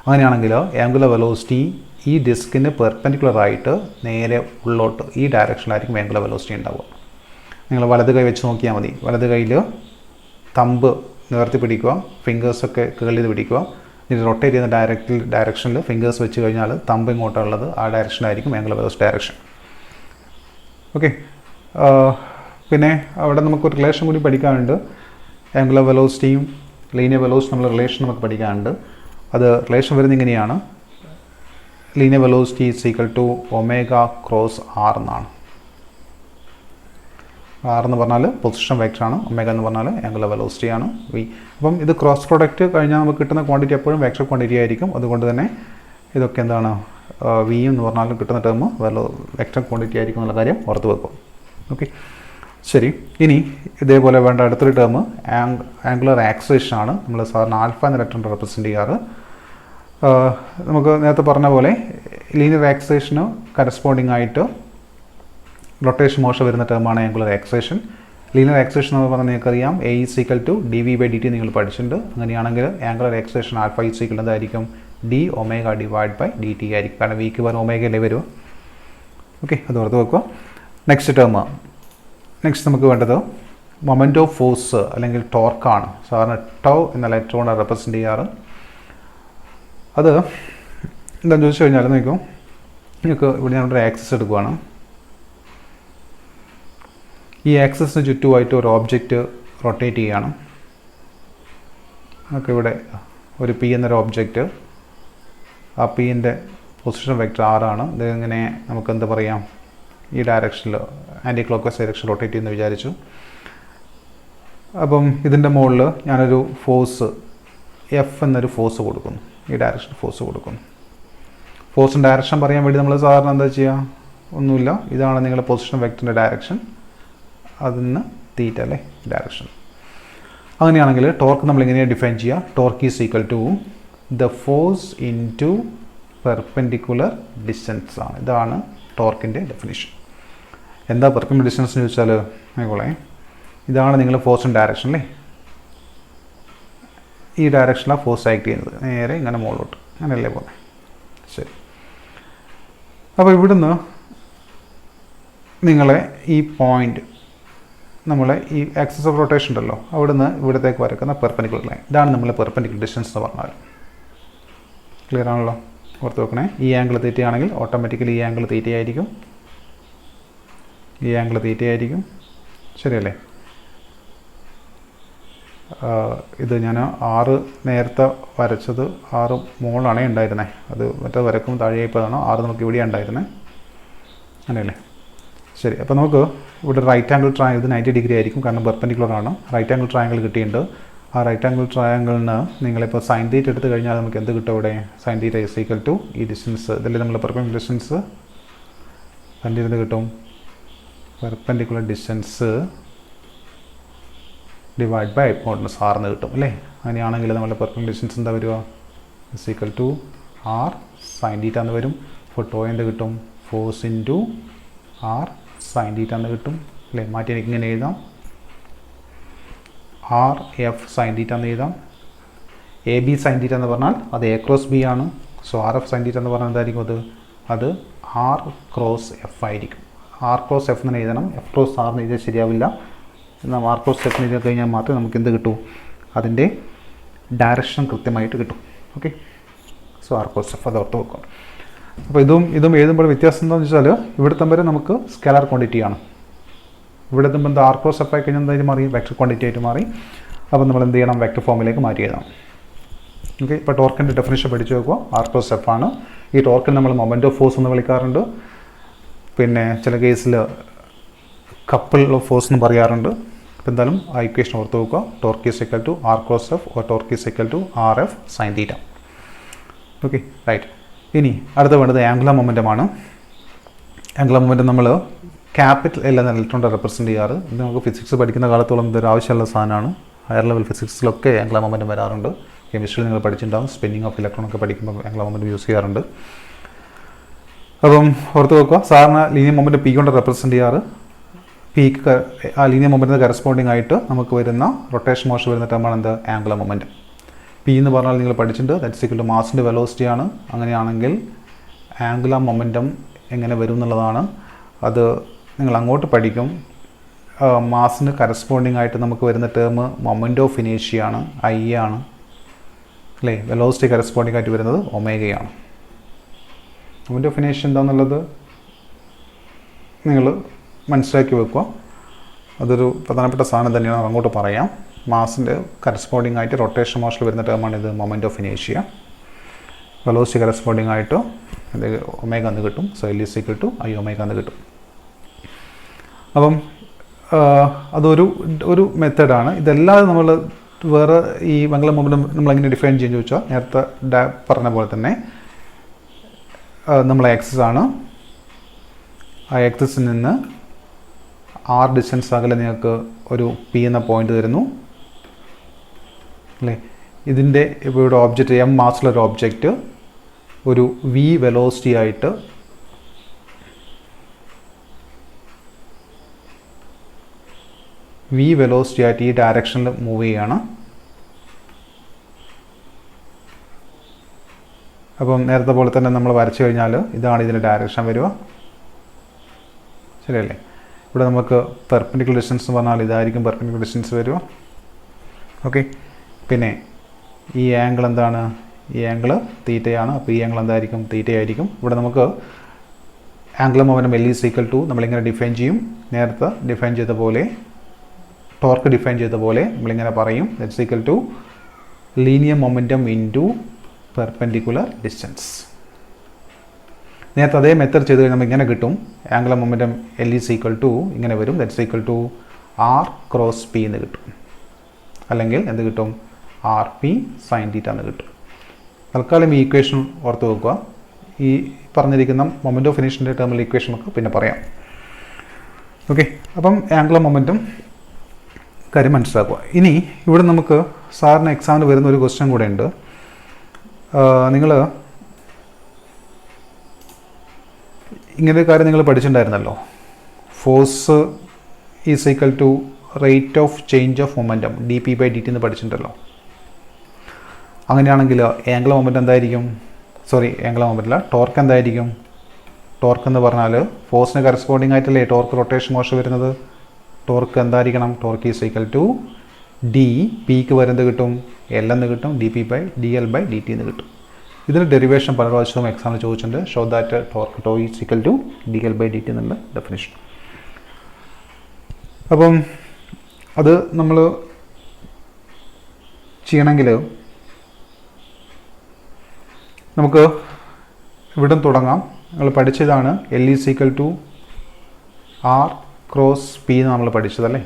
അങ്ങനെയാണെങ്കിൽ ആംഗുലർ വെലോസിറ്റി ഈ ഡിസ്കിന് പെർപെൻഡിക്കുലറായിട്ട് നേരെ ഉള്ളോട്ട് ഈ ഡയറക്ഷനിലായിരിക്കും ആംഗുലർ വെലോസിറ്റി ഉണ്ടാവുക. നിങ്ങൾ വലത് കൈ വെച്ച് നോക്കിയാൽ മതി. വലത് കയ്യിൽ തമ്പ് നിവർത്തി പിടിക്കുക, ഫിംഗേഴ്സൊക്കെ കേൾ ചെയ്ത് പിടിക്കുക. ഇത് റൊട്ടേറ്റ് ചെയ്യുന്ന ഡയറക്ഷനിൽ ഫിംഗേഴ്സ് വെച്ച് കഴിഞ്ഞാൽ തമ്പ് ഇങ്ങോട്ടുള്ളത് ആ ഡയറക്ഷനായിരിക്കും ആംഗുലർ വെലോസിറ്റി ഡയറക്ഷൻ. ഓക്കെ, പിന്നെ അവിടെ നമുക്കൊരു റിലേഷൻ കൂടി പഠിക്കാനുണ്ട്. ആംഗുലർ വെലോസിറ്റിയും ലീനിയർ വെലോസിറ്റി നമ്മൾ റിലേഷൻ നമുക്ക് പഠിക്കാനുണ്ട്. അത് റിലേഷൻ വരുന്നത് ഇങ്ങനെയാണ്, linear velocity is equal to omega cross R എന്നാണ്. ആർ എന്ന് പറഞ്ഞാൽ പൊസിഷൻ വെക്ടറാണ്, ഒമേഗ എന്ന് പറഞ്ഞാൽ ആംഗുലർ വെലോസിറ്റി ആണ്, വി. അപ്പം ഇത് ക്രോസ് പ്രോഡക്റ്റ് കഴിഞ്ഞാൽ നമുക്ക് കിട്ടുന്ന ക്വാണ്ടിറ്റി എപ്പോഴും വെക്ടർ ക്വാണ്ടിറ്റി ആയിരിക്കും. അതുകൊണ്ട് തന്നെ ഇതൊക്കെ എന്താണ്, വി എന്ന് പറഞ്ഞാൽ കിട്ടുന്ന ടേം വെക്ടർ ക്വാണ്ടിറ്റി ആയിരിക്കും എന്നുള്ള കാര്യം ഓർത്ത് വെക്കും. ഓക്കെ, ശരി. ഇനി ഇതേപോലെ വേണ്ട അടുത്തൊരു ടേം ആംഗുലർ ആക്സിലറേഷൻ ആണ്. നമ്മൾ സാധാരണ ആൽഫ എന്ന ലെറ്റർ കൊണ്ട് റെപ്രസെൻറ്റ് ചെയ്യാറ്. നമുക്ക് നേരത്തെ പറഞ്ഞ പോലെ ലീനിയർ ആക്സിലറേഷന് കറസ്പോണ്ടിങ് ആയിട്ട് റൊട്ടേഷൻ മോഷൻ വരുന്ന ടേമാണ് ആംഗുലർ ആക്സിലറേഷൻ. ലീനിയർ ആക്സിലറേഷൻ എന്ന് പറഞ്ഞാൽ നിങ്ങൾക്കറിയാം, A is equal to D V by D T നിങ്ങൾ പഠിച്ചിട്ടുണ്ട്. അങ്ങനെയാണെങ്കിൽ angular acceleration alpha is equal എന്തായിരിക്കും? D omega divide by D T ആയിരിക്കും. കാരണം വിക്ക് പറഞ്ഞ ഒമേഗയിലേ വരുമോ. ഓക്കെ, അത് ഓർത്ത് വെക്കുക. നെക്സ്റ്റ് നമുക്ക് വേണ്ടത് മൊമെൻ്റ് ഓഫ് ഫോഴ്സ് അല്ലെങ്കിൽ ടോർക്കാണ്. സാധാരണ ടൗ എന്ന ലെറ്റർ കൊണ്ട് റെപ്രസെൻറ്റ് ചെയ്യാറ്. അത് എന്താണെന്ന് ചോദിച്ചു കഴിഞ്ഞാൽ നിങ്ങൾക്ക് ഇവിടെ ഞാനൊരു ആക്സിസ് എടുക്കുകയാണ്. ഈ ആക്സിസിന് ചുറ്റുമായിട്ട് ഒരു ഓബ്ജക്റ്റ് റൊട്ടേറ്റ് ചെയ്യുകയാണ്. നമുക്ക് ഇവിടെ ഒരു പി എന്നൊരു ഓബ്ജക്റ്റ്, ആ പിൻ്റെ പൊസിഷൻ വെക്ടർ ആറാണ്. ഇത് ഇങ്ങനെ നമുക്ക് എന്താ പറയാം, ഈ ഡയറക്ഷനിൽ anticlockwise direction rotate ചെയ്യുമെന്ന് വിചാരിച്ചു. അപ്പം ഇതിൻ്റെ മുകളിൽ ഞാനൊരു ഫോഴ്സ് എഫ് എന്നൊരു ഫോഴ്സ് കൊടുക്കുന്നു, ഈ ഡയറക്ഷൻ ഫോഴ്സ് കൊടുക്കുന്നു. ഫോഴ്സിൻ്റെ ഡയറക്ഷൻ പറയാൻ വേണ്ടി നമ്മൾ സാധാരണ എന്താ ചെയ്യുക? ഒന്നുമില്ല, ഇതാണ് നിങ്ങളുടെ പൊസിഷൻ വെക്ടറിൻ്റെ ഡയറക്ഷൻ, അതിന് തീറ്റ അല്ലേ ഡയറക്ഷൻ. അങ്ങനെയാണെങ്കിൽ ടോർക്ക് നമ്മൾ എങ്ങനെയാണ് ഡിഫൈൻ ചെയ്യുക? Torque is equal to the force into perpendicular distance ആണ്. ഇതാണ് ടോർക്കിൻ്റെ ഡെഫിനിഷൻ. എന്താ പെർപെൻഡിക്കുലർ ഡിസ്റ്റൻസ് എന്ന് ചോദിച്ചാൽ ആയിക്കോളെ, ഇതാണ് നിങ്ങളുടെ ഫോഴ്സിൻ്റെ ഡയറക്ഷൻ അല്ലേ, ഈ ഡയറക്ഷനിലാണ് ഫോഴ്സ് ആക്ട് ചെയ്യുന്നത്, നേരെ ഇങ്ങനെ മുകളിലോട്ട്, അങ്ങനെയല്ലേ പോലെ. ശരി, അപ്പോൾ ഇവിടുന്ന് നിങ്ങളെ ഈ പോയിൻ്റ്, നമ്മളെ ഈ ആക്സിസ് ഓഫ് റൊട്ടേഷൻ ഉണ്ടല്ലോ, അവിടുന്ന് ഇവിടത്തേക്ക് വരക്കുന്ന പെർപെൻഡിക്കുലർ ലൈൻ, ഇതാണ് നമ്മളെ പെർപെൻഡിക്കുലർ ഡിസ്റ്റൻസ് എന്ന് പറഞ്ഞാൽ. ക്ലിയർ ആണല്ലോ? ഓർത്ത് വെക്കണേ. ഈ ആംഗിൾ തീറ്റയാണെങ്കിൽ ഓട്ടോമാറ്റിക്കലി ഈ ആംഗിൾ തീറ്റയായിരിക്കും, ഈ ആംഗിൾ തീറ്റയായിരിക്കും. ശരിയല്ലേ? ഇത് ഞാൻ 6 നേരത്തെ വരച്ചത് 6 മുകളിലാണേ ഉണ്ടായിരുന്നത്, അത് മറ്റേ വരക്കും താഴെയായപ്പോഴാണ് 6 നമുക്ക് ഇവിടെ ഉണ്ടായിരുന്നത്, അങ്ങനെയല്ലേ? ശരി, അപ്പോൾ നമുക്ക് ഇവിടെ റൈറ്റ് ആംഗിൾ ട്രയാങ്കിൾ ഇത് 90 ഡിഗ്രി ആയിരിക്കും, കാരണം പെർപെൻഡിക്കുലർ ആണ്. റൈറ്റ് ആംഗിൾ ട്രയാങ്കിൾ കിട്ടിയിട്ടുണ്ട്. ആ റൈറ്റ് ആംഗിൾ ട്രയാങ്കിളിന് നിങ്ങളിപ്പോൾ സൈൻ തീറ്റ എടുത്ത് കഴിഞ്ഞാൽ നമുക്ക് എന്ത് കിട്ടും? ഇവിടെ sine theta is equal to ഈ ഡിസ്റ്റൻസ്, ഇതിൽ നമ്മൾ പെർപെൻഡിക്കുലർ ഡിസ്റ്റൻസ് കണ്ടിരുന്ന് കിട്ടും. Perpendicular distance divide by hypotenuse R എന്ന് കിട്ടും അല്ലേ? അങ്ങനെയാണെങ്കിൽ നമ്മുടെ പെർപെൻഡിക്കുലർ ഡിസ്റ്റൻസ് എന്താ വരിക? Is equal to R sine theta എന്ന് വരും. അപ്പോൾ ടോ എന്ത് കിട്ടും? Force into R sine theta എന്ന് കിട്ടും അല്ലേ? മാറ്റി എനിക്ക് ഇങ്ങനെ എഴുതാം, ആർ എഫ് സൈൻ തീറ്റ എന്ന് എഴുതാം. എ ബി സൈൻ തീറ്റ എന്ന് പറഞ്ഞാൽ അത് എ ക്രോസ് ബി ആണ്. So R F sine theta എന്ന് പറഞ്ഞാൽ എന്തായിരിക്കും? അത് ആർ ക്രോസ് എഫ് ആയിരിക്കും. ആർ ക്രോസ് എഫ് എന്ന് എഴുതണം, എഫ് ക്രോസ് ആർ എന്ന് എഴുതിയാൽ ശരിയാവില്ല. എന്നാൽ ആർ ക്രോസ് എഫ് എന്ന് എഴുതി കഴിഞ്ഞാൽ മാത്രമേ നമുക്ക് എന്ത് കിട്ടൂ? അതിൻ്റെ ഡയറക്ഷൻ കൃത്യമായിട്ട് കിട്ടും. Okay, so R cross F അത് ഓർത്ത് വെക്കും. അപ്പോൾ ഇതും എഴുതുമ്പോൾ വ്യത്യാസം എന്താണെന്ന് വെച്ചാൽ ഇവിടുത്തെ വരെ നമുക്ക് സ്കെലാർ ക്വാണ്ടിറ്റി ആണ്. ഇവിടെ എത്തുമ്പോൾ എന്താ? ആർ ക്രോസ് എഫ് ആയി കഴിഞ്ഞാൽ എന്തായാലും മാറി? വെക്ടർ ക്വാണ്ടിറ്റി ആയിട്ട് മാറി. അപ്പോൾ നമ്മൾ എന്ത് ചെയ്യണം? വെക്ടർ ഫോമിലേക്ക് മാറ്റി എഴുതാം. ഓക്കെ, ഇപ്പോൾ ടോർക്കിൻ്റെ ഡെഫിനിഷൻ പഠിച്ചു വെക്കുക. ആർ ക്രോസ് എഫ് ആണ്. ഈ ടോർക്കിൽ നമ്മൾ മൊമെൻ്റ് ഓഫ് ഫോഴ്സ് എന്ന് വിളിക്കാറുണ്ട്. പിന്നെ ചില കേസിൽ കപ്പിൾ ഓഫ് ഫോഴ്സ് എന്ന് പറയാറുണ്ട്. അപ്പോൾ എന്തായാലും ആ ഇക്വേഷൻ ഓർത്ത് വെക്കുക. Torque is equal to R cross F or torque is equal to R F sine theta. Okay, right. ഇനി അടുത്ത വേണ്ടത് ആംഗുലർ മൊമെൻറ്റമാണ്. ആംഗുലർ മൊമെൻറ്റം നമ്മൾ ക്യാപിറ്റൽ എൽ എന്ന ഇലക്ട്രോണിനെ റെപ്രസെൻറ്റ് ചെയ്യാറ്. ഇത് നമുക്ക് ഫിസിക്സ് പഠിക്കുന്ന കാലത്തോളം ഇതൊരു ആവശ്യമുള്ള സാധനമാണ്. ഹയർ ലെവൽ ഫിസിക്സിലൊക്കെ ആംഗുലർ മൊമെൻറ്റം വരാറുണ്ട്. കെമിസ്ട്രിയിൽ നിങ്ങൾ പഠിച്ചിട്ടുണ്ടാവും, സ്പിന്നിങ് ഓഫ് ഇലക്ട്രോൺ ഒക്കെ പഠിക്കുമ്പോൾ ആംഗുലർ മൊമെൻറ്റം യൂസ് ചെയ്യാറുണ്ട്. അപ്പം ഓർത്ത് വെക്കുക, സാറിന് ലീനിയർ മൊമെൻറ്റ് പി കൊണ്ട് റെപ്രസെൻറ്റ് ചെയ്യാറ്. പിക്ക് ആ ലീനിയർ മൊമെൻറ്റിന് കറസ്പോണ്ടിങ് ആയിട്ട് നമുക്ക് വരുന്ന റൊട്ടേഷൻ മോഷൻ വരുന്ന ടേമാണ് എന്ത്? Angular momentum. പി എന്ന് പറഞ്ഞാൽ നിങ്ങൾ പഠിച്ചിട്ടുണ്ട്, ദാറ്റ്സ് ഈക്വൽ ടു മാസിൻ്റെ വെലോസിറ്റി ആണ്. അങ്ങനെയാണെങ്കിൽ ആംഗുലർ മൊമെൻറ്റം എങ്ങനെ വരും എന്നുള്ളതാണ്. അത് നിങ്ങൾ അങ്ങോട്ട് പഠിക്കും. മാസിന് കറസ്പോണ്ടിങ് ആയിട്ട് നമുക്ക് വരുന്ന ടേം മൊമെൻറ്റ് ഓഫ് ഇനേഷ്യ ആണ്, ഐ ആണ് അല്ലേ? വെലോസിറ്റി കറസ്പോണ്ടിങ് ആയിട്ട് വരുന്നത് ഒമേഗയാണ്. മൊമെൻറ്റ് ഓഫ് ഇനേഷ്യ എന്താണെന്നുള്ളത് നിങ്ങൾ മനസ്സിലാക്കി വെക്കുക. അതൊരു പ്രധാനപ്പെട്ട സാധനം തന്നെയാണ്, അങ്ങോട്ട് പറയാം. മാസിൻ്റെ കറസ്പോണ്ടിങ് ആയിട്ട് റൊട്ടേഷൻ മോഷനിൽ വരുന്ന ടേമാണ് ഇത് മൊമെൻറ്റ് ഓഫ് ഇനേഷ്യ. വെലോസിറ്റി കറസ്പോണ്ടിങ് ആയിട്ട് ഇത് ഒമേഗ എന്ന് കിട്ടും. So L is equal to I omega എന്ന് കിട്ടും. അപ്പം അതൊരു മെത്തേഡാണ്. ഇതല്ലാതെ നമ്മൾ വേറെ ഈ ആംഗുലർ മൊമെൻറ്റം നമ്മളെങ്ങനെ ഡിഫൈൻ ചെയ്യാൻ ചോദിച്ചാൽ നേരത്തെ പറഞ്ഞ പോലെ തന്നെ നമ്മൾ ആക്സിസ് ആണ്. ആ ആക്സിസിൽ നിന്ന് ആർ ഡിസ്റ്റൻസ് അകലെ നിങ്ങൾക്ക് ഒരു പി എന്ന പോയിന്റ് തരുന്നു അല്ലേ? ഇതിൻ്റെ ഇപ്പോൾ ഇവിടെ ഓബ്ജക്റ്റ് എം മാസിലൊരു ഓബ്ജക്റ്റ് ഒരു വി വെലോസിറ്റി ആയിട്ട് ഈ ഡയറക്ഷനിൽ മൂവ് ചെയ്യുകയാണ്. അപ്പം നേരത്തെ പോലെ തന്നെ നമ്മൾ വരച്ചു കഴിഞ്ഞാൽ ഇതാണ് ഇതിൻ്റെ ഡയറക്ഷൻ വരിക, ശരിയല്ലേ? ഇവിടെ നമുക്ക് പെർപെൻഡിക്കുലർ ഡിസ്റ്റൻസ് എന്ന് പറഞ്ഞാൽ ഇതായിരിക്കും പെർപെൻഡിക്കുലർ ഡിസ്റ്റൻസ് വരിക. ഓക്കെ, പിന്നെ ഈ ആംഗിൾ എന്താണ്? ഈ ആംഗിൾ തീറ്റയാണ്. അപ്പോൾ ഈ ആംഗിൾ എന്തായിരിക്കും? തീറ്റയായിരിക്കും. ഇവിടെ നമുക്ക് angular momentum L is equal to നമ്മളിങ്ങനെ ഡിഫൈൻ ചെയ്യും. നേരത്തെ ഡിഫൈൻ ചെയ്ത പോലെ, ടോർക്ക് ഡിഫൈൻ ചെയ്ത പോലെ നമ്മളിങ്ങനെ പറയും, that's equal to linear momentum into perpendicular distance. നേരത്തെ അതേ മെത്തേഡ് ചെയ്ത് കഴിഞ്ഞാൽ നമുക്ക് ഇങ്ങനെ കിട്ടും. Angular momentum L is equal to ഇങ്ങനെ വരും, that's equal to R cross P എന്ന് കിട്ടും. അല്ലെങ്കിൽ എന്ത് കിട്ടും? ആർ പി സൈൻ തീറ്റ എന്ന് കിട്ടും. തൽക്കാലം ഈ ഇക്വേഷൻ ഓർത്ത് വെക്കുക. ഈ പറഞ്ഞിരിക്കുന്ന മൊമെൻറ്റ് ഓഫ് ഇനേഷ്യൻ്റെ ടേമിൽ ഇക്വേഷൻ ഒക്കെ പിന്നെ പറയാം. ഓക്കെ, അപ്പം ആംഗുലർ മൊമെൻറ്റം കാര്യം മനസ്സിലാക്കുക. ഇനി ഇവിടെ നമുക്ക് സാറിന് എക്സാമിന് വരുന്ന ഒരു ക്വസ്റ്റ്യൻ കൂടെ ഉണ്ട്. നിങ്ങൾ ഇങ്ങനൊരു കാര്യം നിങ്ങൾ പഠിച്ചിട്ടുണ്ടായിരുന്നല്ലോ, force is equal to rate of change of momentum D P by D T എന്ന് പഠിച്ചിട്ടുണ്ടല്ലോ. അങ്ങനെയാണെങ്കിൽ ആംഗുലർ മൊമെൻറ്റം എന്തായിരിക്കും? ആംഗുലർ മൊമെൻറ്റം അല്ല, ടോർക്ക് എന്തായിരിക്കും? ടോർക്ക് എന്ന് പറഞ്ഞാൽ ഫോഴ്സിന് കറസ്പോണ്ടിങ് ആയിട്ടല്ലേ ടോർക്ക് റൊട്ടേഷൻ മോഷൻ വരുന്നത്. ടോർക്ക് എന്തായിരിക്കണം? Torque is equal to D പിക്ക് വരുന്നത് കിട്ടും എൽ എന്ന് കിട്ടും, D P by D L by D T എന്ന് കിട്ടും. ഇതിന് ഡെറിവേഷൻ പല പ്രാവശ്യവും എക്സാമിൽ ചോദിച്ചിട്ടുണ്ട്. Show that torque tau is equal to D L by D T എന്നുള്ള ഡെഫിനിഷൻ. അപ്പം അത് നമ്മൾ ചെയ്യണമെങ്കിൽ നമുക്ക് ഇവിടെ തുടങ്ങാം. നമ്മൾ പഠിച്ചതാണ് L is equal to R cross P എന്ന് നമ്മൾ പഠിച്ചതല്ലേ.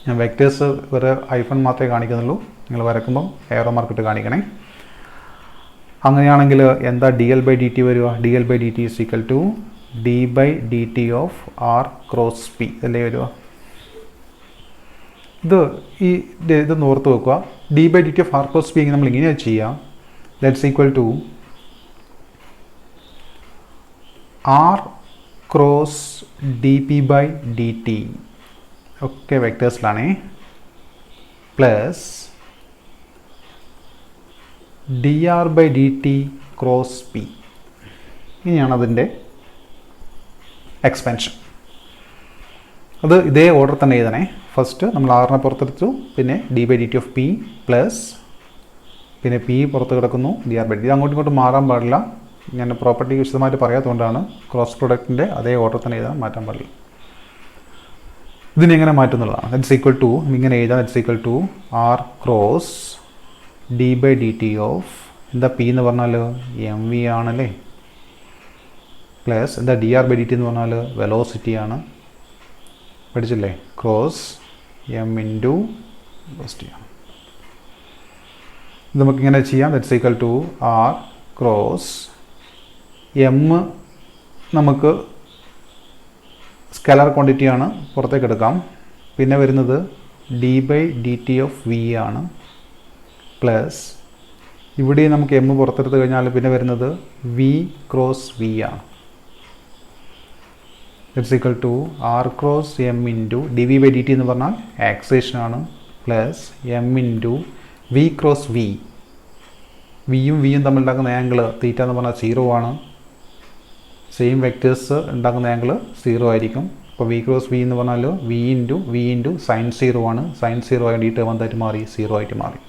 ഞാൻ വെക്റ്റേഴ്സ് ഒരു ഐഫൺ മാത്രമേ കാണിക്കുന്നുള്ളൂ, നിങ്ങൾ വരക്കുമ്പം എയറോ മാർക്കിട്ട് കാണിക്കണേ. അങ്ങനെയാണെങ്കിൽ എന്താ D L by D T വരിക? D L by D T is equal to D by D T of R cross P അല്ലേ വരിക. ഇത് ഓർത്ത് വെക്കുക. D by D T of R cross P നമ്മൾ ഇങ്ങനെ ചെയ്യാം. That's equal to R cross D P by D T ഒക്കെ വെക്റ്റേഴ്സിലാണേ, plus D R by D T cross P. ഇനിയാണ് അതിൻ്റെ എക്സ്പാൻഷൻ. അത് ഇതേ ഓർഡർ തന്നെ എഴുതണേ. ഫസ്റ്റ് നമ്മൾ ആറിനെ പുറത്തെടുത്തു, പിന്നെ D by D T of P plus പിന്നെ പി പുറത്ത് കിടക്കുന്നു ഡി ആർ ബൈ ഡി. ഇത് അങ്ങോട്ടും ഇങ്ങോട്ടും മാറാൻ പാടില്ല. ഞാൻ പ്രോപ്പർട്ടി വിശദമായിട്ട് പറയാത്തതുകൊണ്ടാണ് ക്രോസ് പ്രൊഡക്റ്റിൻ്റെ അതേ ഓർഡർ തന്നെ എഴുതാൻ മാറ്റാൻ പാടില്ല. ഇതിനെങ്ങനെ മാറ്റുന്നുള്ളതാണ്. ദാറ്റ്സ് ഈക്വൽ ടു ഇങ്ങനെ എഴുതാം. That's equal to R cross D by D T of എന്താ പി എന്ന് പറഞ്ഞാൽ എം വി ആണല്ലേ, പ്ലസ് എന്താ D R by D T എന്ന് പറഞ്ഞാൽ വെലോസിറ്റി ആണ്. പഠിച്ചില്ലേ? ക്രോസ് എം ഇൻറ്റു വെലോസിറ്റി ആണ്. ഇത് നമുക്കിങ്ങനെ ചെയ്യാം. That's equal to R cross M നമുക്ക് സ്കെലാർ ക്വാണ്ടിറ്റി ആണ്, പുറത്തേക്ക് എടുക്കാം. പിന്നെ വരുന്നത് D by D T of V ആണ്, പ്ലസ് ഇവിടെ നമുക്ക് എം പുറത്തെടുത്ത് കഴിഞ്ഞാൽ പിന്നെ വരുന്നത് വി ക്രോസ് വി ആണ്. It's equal to R cross M into D V by D T എന്ന് പറഞ്ഞാൽ ആക്സേഷനാണ്, plus M into V cross V. വിയും വിയും തമ്മിൽ ഉണ്ടാക്കുന്ന ആംഗിൾ തീറ്റ എന്ന് പറഞ്ഞാൽ 0 ആണ്. സെയിം വെക്റ്റേഴ്സ് ഉണ്ടാക്കുന്ന ആംഗിൾ 0 ആയിരിക്കും. അപ്പോൾ വി ക്രോസ് വി എന്ന് പറഞ്ഞാൽ വി ഇൻറ്റു സൈൻ 0 ആണ്. സൈൻ 0 ആയതുകൊണ്ട് ഈ ടേം എന്തായിട്ട് മാറി? 0 ആയിട്ട് മാറി.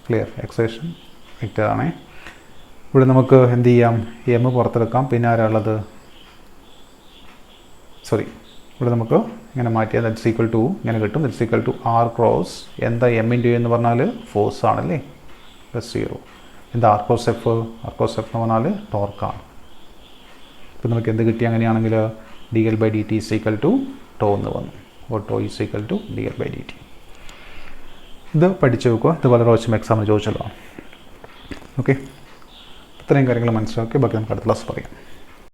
ക്ലിയർ? എക്സേഷൻ വെക്റ്ററാണേ. ഇവിടെ നമുക്ക് എന്ത് ചെയ്യാം? എം പുറത്തെടുക്കാം. പിന്നെ ആരാളുള്ളത്? ഇവിടെ നമുക്ക് ഇങ്ങനെ മാറ്റിയാൽ ദാറ്റ്സ് ഈക്വൽ ടു ഇങ്ങനെ കിട്ടും. That's equal to R cross എന്താ എം ഇൻറ്റു എന്ന് പറഞ്ഞാൽ ഫോഴ്സ് ആണല്ലേ, പ്ലസ് 0. എന്താ R cross F? R cross F എന്ന് പറഞ്ഞാൽ ടോർക്കാണ്. ഇപ്പം നമുക്ക് എന്ത് കിട്ടി? അങ്ങനെയാണെങ്കിൽ D L by D T is equal to tau എന്ന് വന്നു. ഓ tau is equal to D L by D T. ഇത് പഠിച്ചു വെക്കുക. ഇത് വളരെ പ്രാവശ്യം എക്സാമിന് ചോദിച്ചല്ലോ. ഓക്കെ, ഇത്രയും കാര്യങ്ങൾ മനസ്സിലാക്കി ബാക്കി നമുക്ക് അടുത്ത ക്ലാസ് പറയാം.